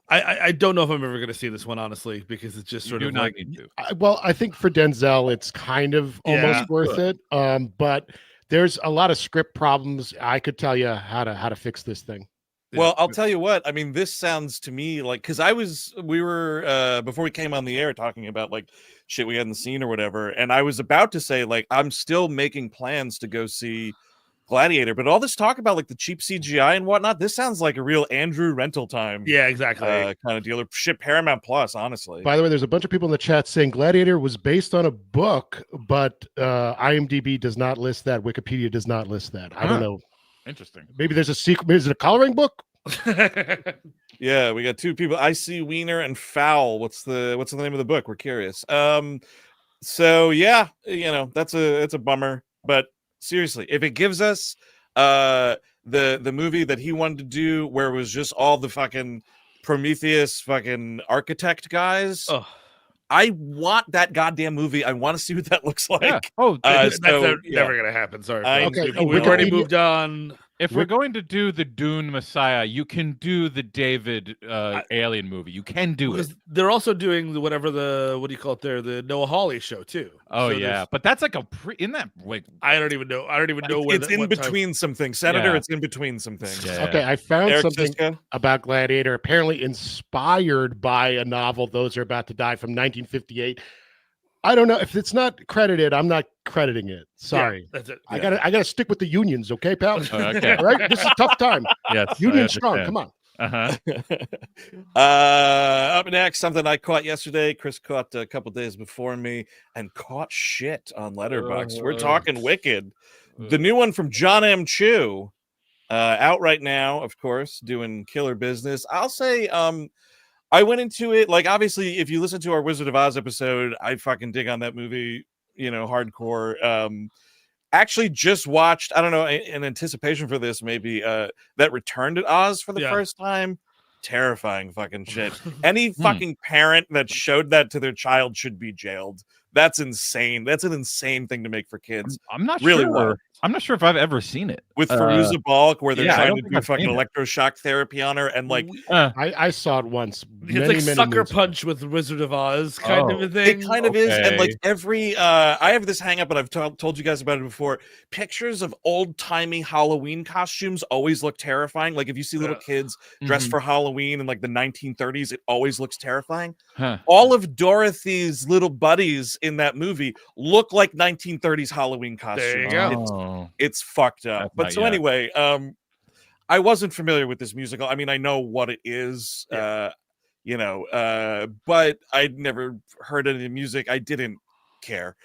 I don't know if I'm ever going to see this one, honestly, because it's just sort of like. I think for Denzel, it's kind of almost worth it. But there's a lot of script problems. I could tell you how to fix this thing. Well, I'll tell you what. I mean, this sounds to me like because we were before we came on the air talking about like shit we hadn't seen or whatever, and I was about to say like I'm still making plans to go see Gladiator, but all this talk about like the cheap CGI and whatnot, this sounds like a real Andrew rental time. Yeah, exactly. Kind of deal. Shit, Paramount Plus, honestly. By the way, there's a bunch of people in the chat saying Gladiator was based on a book, but IMDb does not list that. Wikipedia does not list that. I don't know. Interesting. Maybe there's a sequel. Is it a coloring book? Yeah, we got two people. I see Wiener and Fowl. What's the name of the book? We're curious. So yeah, that's a bummer, but seriously, if it gives us the movie that he wanted to do where it was just all the fucking Prometheus fucking architect guys, I want that goddamn movie. I want to see what that looks like. Yeah. That's never gonna happen. Sorry. We've already moved on. If we're going to do the Dune Messiah, you can do the David Alien movie. You can do it. They're also doing what do you call it there? The Noah Hawley show too. Oh, so yeah, but that's like in that like I don't even know where it's in between some things. Senator, it's in between some things. Yeah. Okay, I found something about Gladiator, apparently inspired by a novel, Those Are About to Die, from 1958. I don't know if it's not credited. I'm not crediting it. Sorry. Yeah, that's it. Yeah. I gotta stick with the unions, okay, pal? Okay. All right. This is a tough time. Yes. Union strong. Come on. Up next, something I caught yesterday. Chris caught a couple days before me and caught shit on Letterboxd. We're talking Wicked, the new one from John M. Chu, out right now, of course, doing killer business. I'll say, I went into it like obviously, if you listen to our Wizard of Oz episode, I fucking dig on that movie, hardcore. Actually, just watched, I don't know, in anticipation for this, maybe that Return to Oz for the first time. Terrifying fucking shit. Any fucking parent that showed that to their child should be jailed That's insane. That's an insane thing to make for kids. I'm not really sure. wild. I'm not sure if I've ever seen it With Fairuza Balk, where they're trying to do I've fucking electroshock therapy on her, and like I saw it once. It's like Sucker Punch with Wizard of Oz kind of a thing. It kind of is, and like every I have this hang up, and I've told you guys about it before. Pictures of old timey Halloween costumes always look terrifying. Like if you see little kids dressed for Halloween in like the 1930s, it always looks terrifying. All of Dorothy's little buddies in that movie look like 1930s Halloween costumes. There you go. It's fucked up. But so anyway, I wasn't familiar with this musical. I mean, I know what it is, but I'd never heard any music. I didn't care.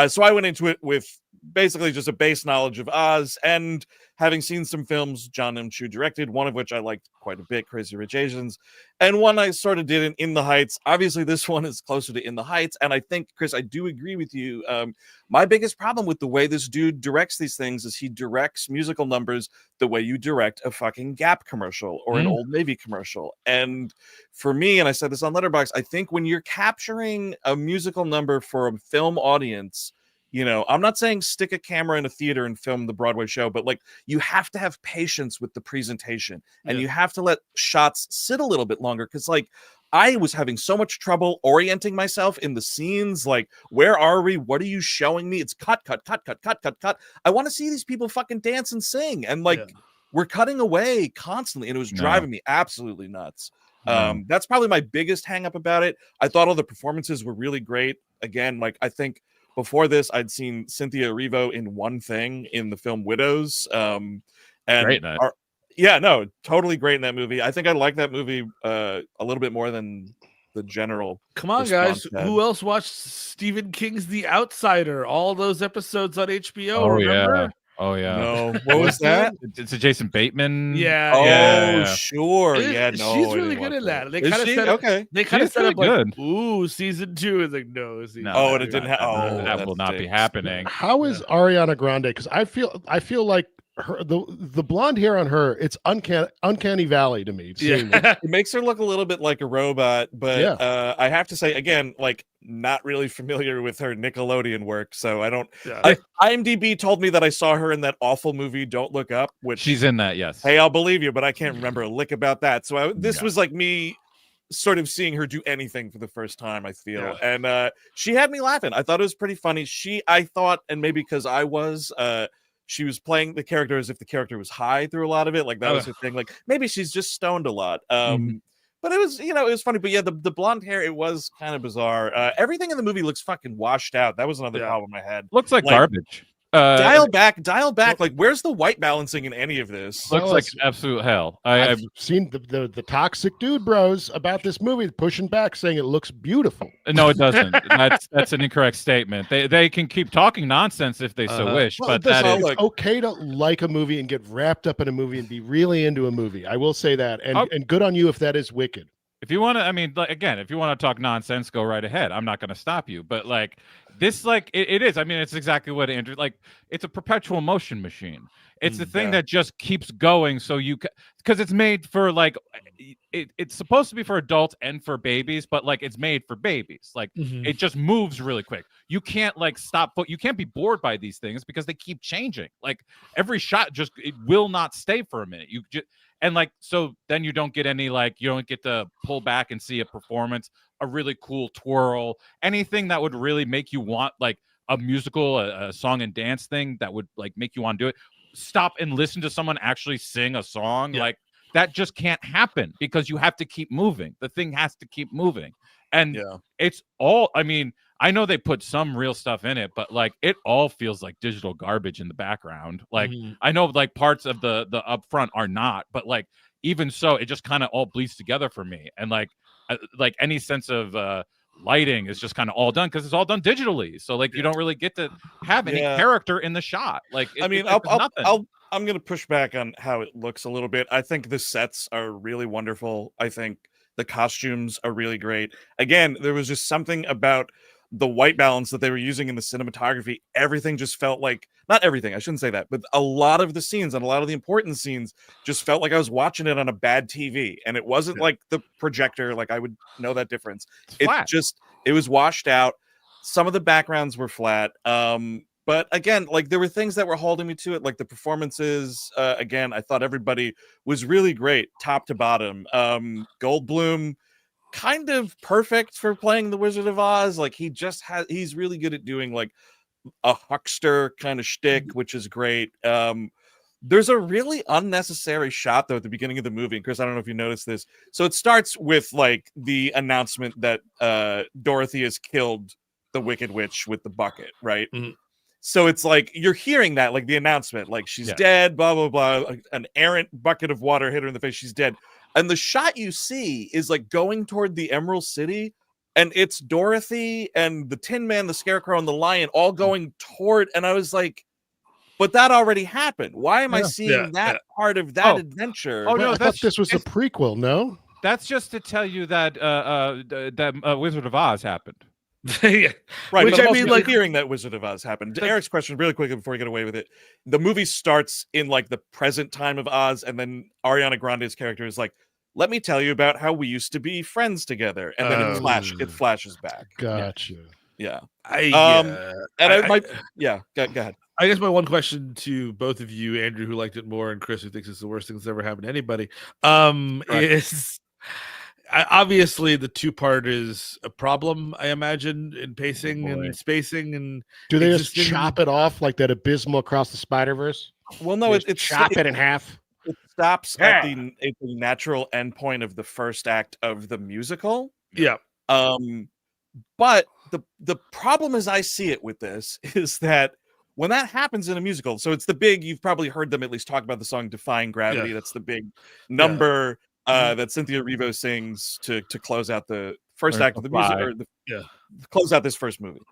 So I went into it with basically just a base knowledge of Oz, and having seen some films John M. Chu directed, one of which I liked quite a bit, Crazy Rich Asians, and one I sort of did in The Heights. Obviously, this one is closer to In the Heights, and I think, Chris, I do agree with you. My biggest problem with the way this dude directs these things is he directs musical numbers the way you direct a fucking Gap commercial or an Old Navy commercial. And for me, and I said this on Letterboxd, I think when you're capturing a musical number for a film audience, I'm not saying stick a camera in a theater and film the Broadway show, but like you have to have patience with the presentation, and you have to let shots sit a little bit longer. Cause like I was having so much trouble orienting myself in the scenes. Like, where are we? What are you showing me? It's cut. I want to see these people fucking dance and sing. And like, we're cutting away constantly. And it was driving me absolutely nuts. That's probably my biggest hang up about it. I thought all the performances were really great. Again, like I think before this, I'd seen Cynthia Erivo in One Thing in the film Widows. And great totally great in that movie. I think I like that movie a little bit more than the general. Come on, guys. Who else watched Stephen King's The Outsider? All those episodes on HBO, remember? Oh yeah. No, what was that? It's a Jason Bateman. Sure. She's really good at that. They kind of set up. Okay. They kind of set up like, ooh, season 2 is like no. And it didn't happen. That will not be happening. How is Ariana Grande? Because I feel like her the blonde hair on her, it's uncanny valley to me. It makes her look a little bit like a robot, but I have to say again, like not really familiar with her Nickelodeon work, so I don't. IMDb told me that I saw her in that awful movie Don't Look Up, which she's in that. Yes. Hey, I'll believe you, but I can't remember a lick about that. So this was like me sort of seeing her do anything for the first time, I feel. And she had me laughing. I thought it was pretty funny. I thought, and maybe because I was she was playing the character as if the character was high through a lot of it. Like that was her thing. Like maybe she's just stoned a lot. But it was, it was funny. But yeah, the blonde hair, it was kind of bizarre. Everything in the movie looks fucking washed out. That was another problem I had. Looks like garbage. Dial back. Like, where's the white balancing in any of this? Looks like absolute hell. I've seen the toxic dude bros about this movie pushing back, saying it looks beautiful. No, it doesn't. That's an incorrect statement. They can keep talking nonsense if they so wish, but that is okay to like a movie and get wrapped up in a movie and be really into a movie. I will say that, and good on you if that is Wicked. If you want to, I mean, like, again, if you want to talk nonsense, go right ahead. I'm not going to stop you. But like this, like it is. I mean, it's exactly what Andrew. Like, it's a perpetual motion machine. It's the thing that just keeps going. So because it's made for like it's supposed to be for adults and for babies, but like it's made for babies. Like it just moves really quick. You can't like stop. But you can't be bored by these things because they keep changing. Like every shot it will not stay for a minute. You just. And like, so then you don't get any, like, you don't get to pull back and see a performance, a really cool twirl, anything that would really make you want like a musical, a song and dance thing that would like make you want to do it. Stop and listen to someone actually sing a song. Like that just can't happen because you have to keep moving. The thing has to keep moving. And it's all, I mean, I know they put some real stuff in it, but like it all feels like digital garbage in the background. Like I know like parts of the up front are not, but like even so, it just kind of all bleeds together for me. And like any sense of lighting is just kind of all done because it's all done digitally. So like you don't really get to have any character in the shot. Like I'm gonna push back on how it looks a little bit. I think the sets are really wonderful. I think the costumes are really great. Again, there was just something about the white balance that they were using in the cinematography. Everything just felt like, not everything, I shouldn't say that, but a lot of the scenes and a lot of the important scenes just felt like I was watching it on a bad TV. And it wasn't like the projector, like I would know that difference. It was washed out. Some of the backgrounds were flat. But again, like there were things that were holding me to it, like the performances. Again, I thought everybody was really great, top to bottom. Goldblum, kind of perfect for playing the Wizard of Oz. Like he's really good at doing like a huckster kind of shtick, which is great. There's a really unnecessary shot though at the beginning of the movie. And Chris, I don't know if you noticed this. So it starts with like the announcement that Dorothy has killed the Wicked Witch with the bucket, right? Mm-hmm. So it's like you're hearing that, like the announcement, like she's dead, blah blah blah. An errant bucket of water hit her in the face, she's dead. And the shot you see is like going toward the Emerald City, and it's Dorothy and the Tin Man, the Scarecrow, and the Lion all going toward. And I was like, but that already happened. Why am I seeing that part of that adventure? Oh no, I thought this was a prequel. No, that's just to tell you that Wizard of Oz happened. Right, which I mean, like hearing that Wizard of Oz happened. Eric's question, really quickly before we get away with it, the movie starts in like the present time of Oz, and then Ariana Grande's character is like, "Let me tell you about how we used to be friends together," and then it flashes back. Gotcha. Yeah. Go ahead. I guess my one question to both of you, Andrew, who liked it more, and Chris, who thinks it's the worst thing that's ever happened to anybody, is. Obviously, the two-part is a problem, I imagine, in pacing and spacing. And do they just chop it off like that Abysmal Across the Spider-Verse? Well, no, it's chop it in half. It stops at the natural endpoint of the first act of the musical. Yeah. But the problem as I see it with this is that when that happens in a musical, so it's the big, you've probably heard them at least talk about the song Defying Gravity. That's the big number. That Cynthia Erivo sings to close out the first act of the music, or close out this first movie.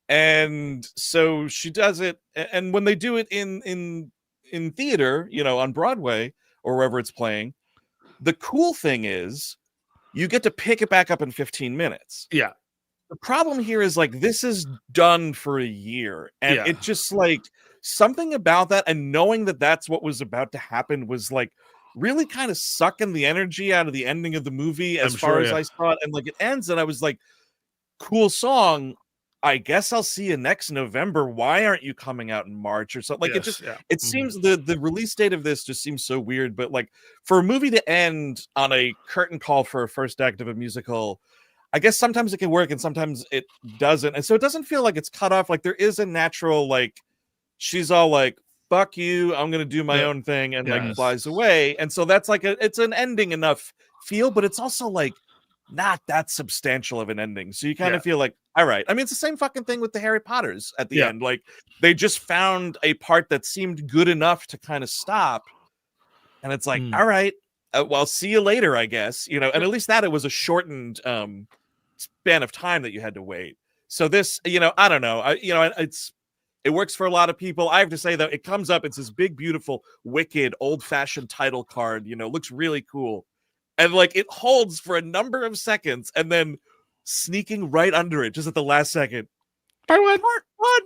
And so she does it, and when they do it in theater, on Broadway or wherever it's playing, the cool thing is you get to pick it back up in 15 minutes. Yeah. The problem here is like this is done for a year, and it just like something about that, and knowing that that's what was about to happen was like really kind of sucking the energy out of the ending of the movie as far as I saw it. And like it ends, and I was like, cool song. I guess I'll see you next November. Why aren't you coming out in March or something? Like it seems the release date of this just seems so weird. But like for a movie to end on a curtain call for a first act of a musical, I guess sometimes it can work and sometimes it doesn't. And so it doesn't feel like it's cut off. Like there is a natural, like she's all like, fuck you, I'm gonna do my own thing, and like flies away. And so that's like it's an ending enough feel, but it's also like not that substantial of an ending. So you kind of feel like, all right. I mean, it's the same fucking thing with the Harry Potters at the end. Like they just found a part that seemed good enough to kind of stop. And it's like, all right, well, see you later, I guess. And at least that it was a shortened span of time that you had to wait. So this, I don't know. It works for a lot of people. I have to say, though, it comes up. It's this big, beautiful, wicked, old-fashioned title card. Looks really cool. And, like, it holds for a number of seconds. And then sneaking right under it, just at the last second. Part one. Part one.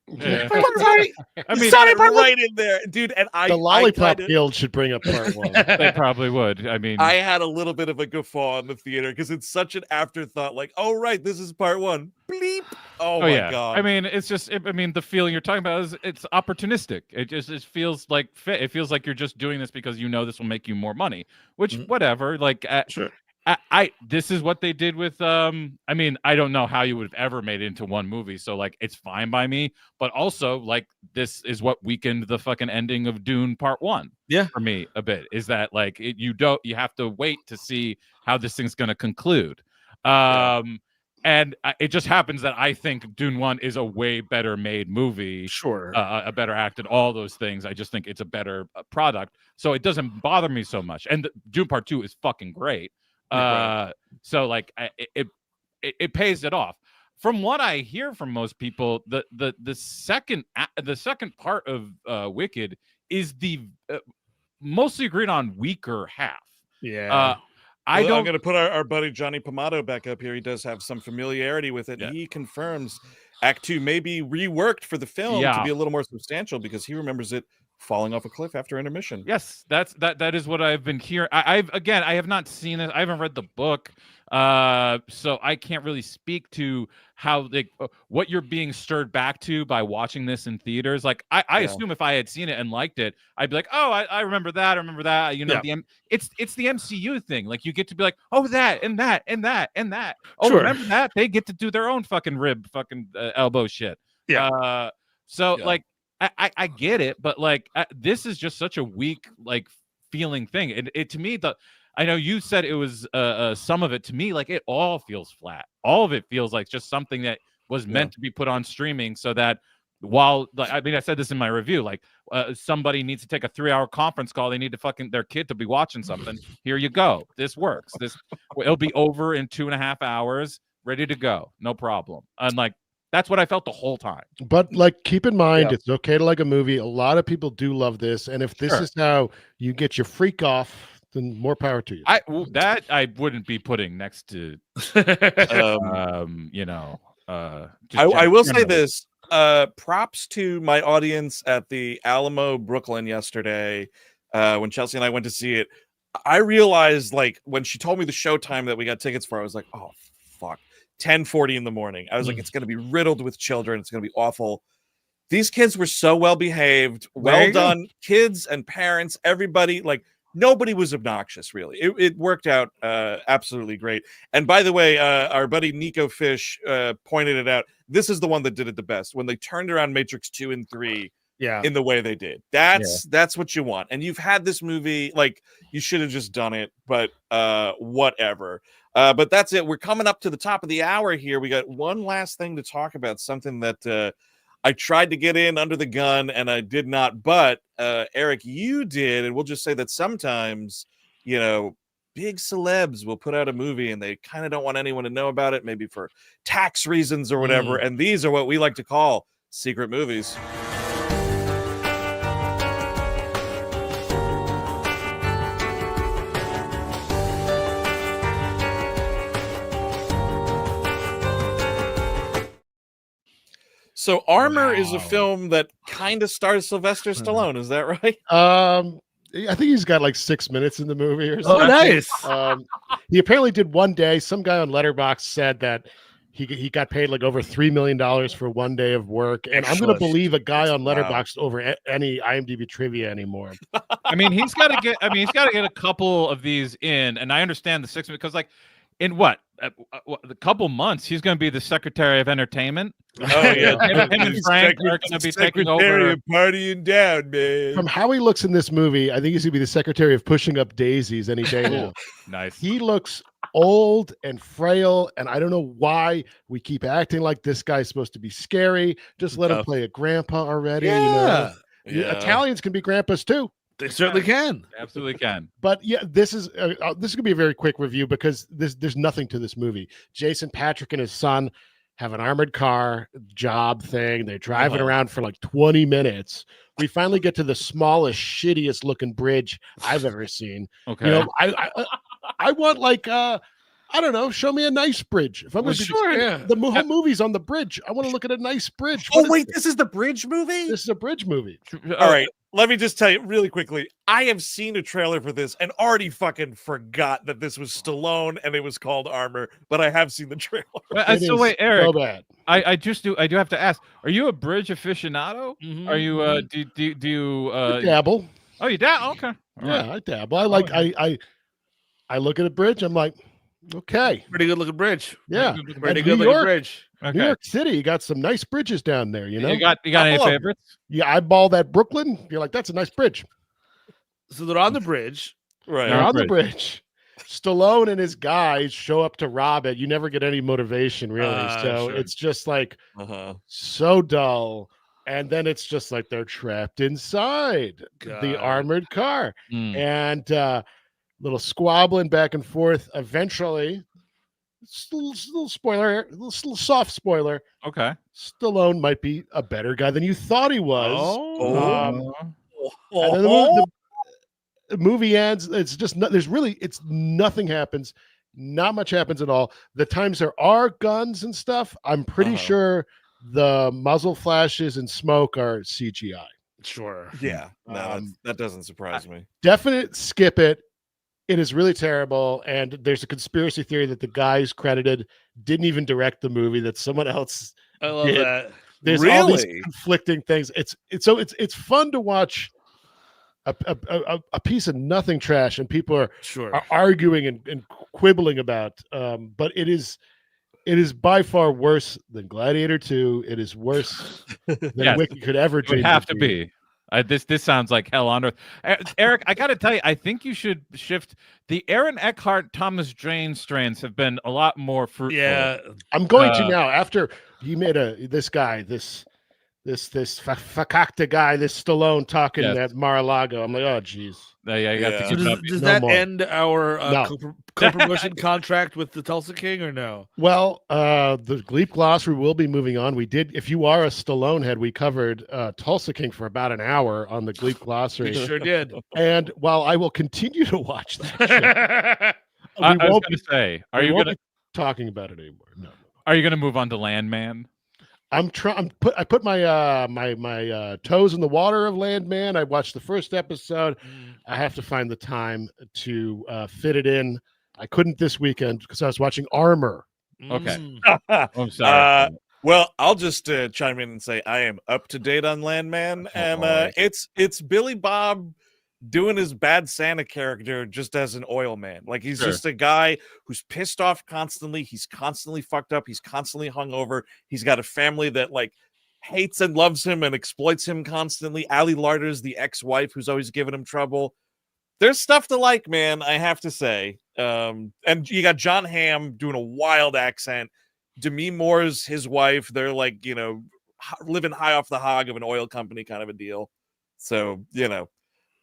Yeah. Sorry. I mean, part right in there, dude. And the Lollipop Guild should bring up part one. They probably would. I mean, I had a little bit of a guffaw in the theater because it's such an afterthought. Like, oh right, this is part one. Bleep. Oh my god. I mean, it's just. The feeling you're talking about is it's opportunistic. It feels like fit. It feels like you're just doing this because this will make you more money. Which whatever. Like, sure. This is what they did with I don't know how you would have ever made it into one movie, so like it's fine by me, but also like this is what weakened the fucking ending of Dune Part 1 for me a bit, is that like you have to wait to see how this thing's going to conclude. And it just happens that I think Dune 1 is a way better made movie, a better acted, all those things. I just think it's a better product, so it doesn't bother me so much. And Dune Part 2 is fucking great. So like it pays it off. From what I hear from most people, the second part of Wicked is the mostly agreed on weaker half. I'm going to put our buddy Johnny Pomato back up here. He does have some familiarity with it. He confirms Act 2 may be reworked for the film to be a little more substantial because he remembers it falling off a cliff after intermission. Yes, that is what I've been hearing. I have not seen it. I haven't read the book, so I can't really speak to how what you're being stirred back to by watching this in theaters. Like I assume if I had seen it and liked it, I'd be like, oh, I remember that. I remember that. You know, it's the MCU thing. Like you get to be like, oh, that and that and that and that. Oh, remember that? They get to do their own fucking elbow shit. Yeah. Like. I get it, but like this is just such a weak like feeling thing. It to me, I know you said it was some of it. To me, like it all feels flat. All of it feels like just something that was meant to be put on streaming, so that while like I said this in my review, like somebody needs to take a 3-hour conference call. They need to their kid to be watching something. Here you go. This works. It'll be over in 2.5 hours, ready to go, no problem. And like. That's what I felt the whole time. But like, keep in mind, it's okay to like a movie. A lot of people do love this, and if this is how you get your freak off, then more power to you. I wouldn't be putting next to, you know. I will say this: props to my audience at the Alamo, Brooklyn yesterday when Chelsea and I went to see it. I realized, like, when she told me the showtime that we got tickets for, I was like, oh fuck. 10:40 in the morning. I was like, it's going to be riddled with children. It's going to be awful. These kids were so well behaved, well done. Kids and parents, everybody, like nobody was obnoxious. Really, it worked out absolutely great. And by the way, our buddy Nico Fish pointed it out. This is the one that did it the best when they turned around Matrix 2 and 3. In the way they did. That's what you want. And you've had this movie, like you should have just done it, but whatever. But that's it. We're coming up to the top of the hour here. We got one last thing to talk about, something that I tried to get in under the gun and I did not, but Eric, you did. And we'll just say that sometimes, you know, big celebs will put out a movie and they kind of don't want anyone to know about it, maybe for tax reasons or whatever. And these are what we like to call secret movies. So Armor is a film that kind of stars Sylvester Stallone. Is that right? I think he's got like 6 minutes in the movie or something. Oh, nice. He apparently did one day. Some guy on Letterboxd said that he got paid like over $3 million for one day of work. And I'm going to believe a guy on Letterboxd over any IMDb trivia anymore. I mean, he's got to get a couple of these in. And I understand the 6 minutes because like in what? A couple months, he's going to be the Secretary of Entertainment. Oh yeah, him and Frank are going to be taking over. Partying down, man. From how he looks in this movie, I think he's going to be the Secretary of Pushing Up Daisies any day now. Nice. He looks old and frail, and I don't know why we keep acting like this guy's supposed to be scary. Just let him play a grandpa already. Yeah. You know? Italians can be grandpas too. They certainly can. Absolutely can. But yeah, this is gonna be a very quick review because there's nothing to this movie. Jason Patrick and his son have an armored car job thing. They're driving around for like 20 minutes. We finally get to the smallest, shittiest looking bridge I've ever seen. Okay. You know, I want like I don't know, show me a nice bridge. If I'm going to the whole movie's on the bridge. I want to look at a nice bridge. Oh, wait, this is the bridge movie? This is a bridge movie. All right, let me just tell you really quickly. I have seen a trailer for this and already fucking forgot that this was Stallone and it was called Armor, but I have seen the trailer. So wait, Eric, so bad. I do have to ask, are you a bridge aficionado? Mm-hmm. Are you do you I dabble? Oh, you dabble? Okay. I dabble. I like I look at a bridge, I'm like, okay. Pretty good looking bridge. Yeah. Pretty good looking bridge. Okay. New York City, you got some nice bridges down there, you know? You got any favorites? Yeah, eyeball that Brooklyn. You're like, that's a nice bridge. So they're on the bridge. Right. They're on the bridge. Stallone and his guys show up to rob it. You never get any motivation, really. So it's just like so dull. And then it's just like they're trapped inside the armored car. And little squabbling back and forth. Eventually, little spoiler, little soft spoiler. Okay. Stallone might be a better guy than you thought he was. And then the movie ends. It's just nothing happens. Not much happens at all. The times there are guns and stuff, I'm pretty sure the muzzle flashes and smoke are CGI. Sure. Yeah. No, that doesn't surprise me. Definite skip it. It is really terrible. And there's a conspiracy theory that the guy who's credited didn't even direct the movie, that someone else I love did. that. There's all these conflicting things. It's fun to watch a piece of nothing trash, and people are arguing and quibbling about. But it is by far worse than Gladiator 2. It is worse than Wicked could ever dream. It would have to be. This sounds like hell on earth. Eric, I got to tell you, I think you should shift. The Aaron Eckhart, Thomas Jane strands have been a lot more fruitful. Yeah, I'm going to now. After he made this fakakta guy, this Stallone talking at Mar-a-Lago. I'm like, oh, geez. Yeah. So does that end our co-promotion contract with the Tulsa King or no? Well, the Gleep Glossary will be moving on. We did, if you are a Stallone head, we covered Tulsa King for about an hour on the Gleep Glossary. We sure did. And while I will continue to watch that show, I was going to say, are you going to talking about it anymore? No. Are you going to move on to Landman? I put my my toes in the water of Landman. I watched the first episode. I have to find the time to fit it in. I couldn't this weekend because I was watching Armor. Okay. I'm sorry. Well, I'll just chime in and say I am up to date on Landman, and it's Billy Bob doing his bad Santa character just as an oil man. Like he's just a guy who's pissed off constantly. He's constantly fucked up. He's constantly hungover. He's got a family that like hates and loves him and exploits him constantly. Ali Larder's the ex-wife who's always giving him trouble. There's stuff to like, man, I have to say. And you got John Hamm doing a wild accent. Demi Moore's his wife. They're like, living high off the hog of an oil company kind of a deal. So,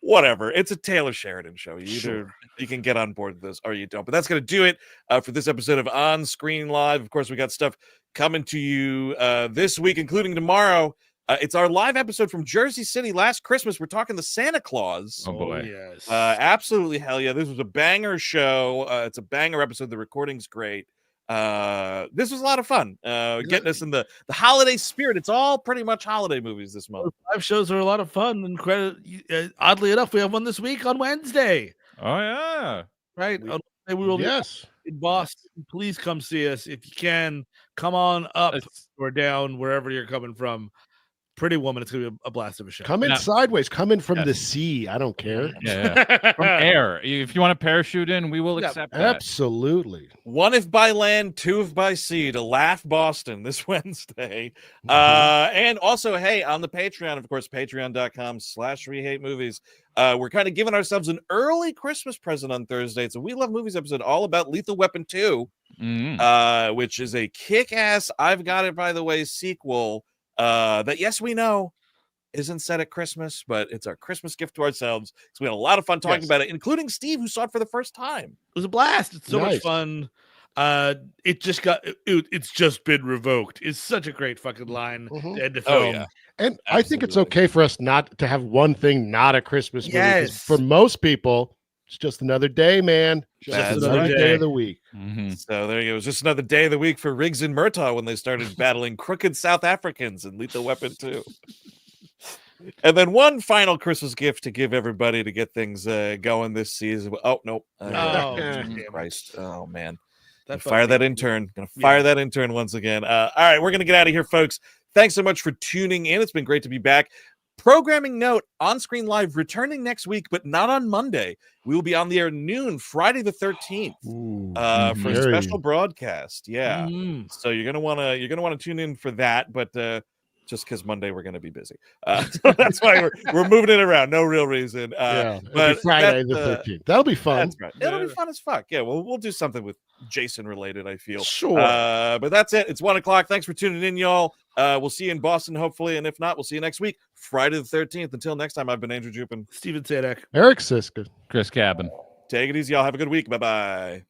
whatever. It's a Taylor Sheridan show. You can get on board with this or you don't. But that's going to do it for this episode of On Screen Live. Of course, we got stuff coming to you this week, including tomorrow. It's our live episode from Jersey City last Christmas. We're talking the Santa Claus. Oh, boy. Yes. Absolutely. Hell yeah. This was a banger show. It's a banger episode. The recording's great. This was a lot of fun getting us in the holiday spirit. It's all pretty much holiday movies this month. Live shows are a lot of fun, and oddly enough, we have one this week on Wednesday. Oh yeah, right. We will be in Boston. Please come see us if you can. Come on up or down wherever you're coming from. Pretty Woman. It's gonna be a blast of a show. Come in sideways. Come in from the sea. I don't care. Yeah. From air. If you want to parachute in, we will accept that. Absolutely. 1 if by land, 2 if by sea to Laugh Boston this Wednesday. And also, hey, on the Patreon, of course, patreon.com/WeHateMovies. We're kind of giving ourselves an early Christmas present on Thursday. It's a We Love Movies episode all about Lethal Weapon 2, which is a kick-ass, I've Got It, by the way, sequel. That yes, we know isn't set at Christmas, but it's our Christmas gift to ourselves. So we had a lot of fun talking about it, including Steve, who saw it for the first time. It was a blast. It's so much fun. It's just been revoked. It's such a great fucking line to end the film. Oh, yeah. And absolutely. I think it's okay for us not to have one thing not a Christmas movie. Yes. For most people, it's just another day, man. Just another day of the week. So there you go. It was just another day of the week for Riggs and Murtaugh when they started battling crooked South Africans in Lethal Weapon 2. And then one final Christmas gift to give everybody to get things going this season. Oh, nope. Christ. Oh, man. Fire that intern. Gonna fire that intern once again. All right, we're gonna get out of here, folks. Thanks so much for tuning in. It's been great to be back. Programming note, On Screen Live returning next week, but not on Monday. We will be on the air noon Friday the 13th for a special broadcast. Yeah. So you're gonna wanna tune in for that, but just because Monday we're gonna be busy. So that's why we're moving it around. No real reason. But Friday the 13th. That'll be fun. That's right. It'll be fun as fuck. Yeah, we'll do something with Jason related, I feel. Sure. But that's it. It's 1:00. Thanks for tuning in, y'all. We'll see you in Boston, hopefully, and if not, we'll see you next week, Friday the 13th. Until next time, I've been Andrew Jupin, Steven Sadek, Eric Siska, Chris Cabin. Take it easy, y'all. Have a good week. Bye-bye.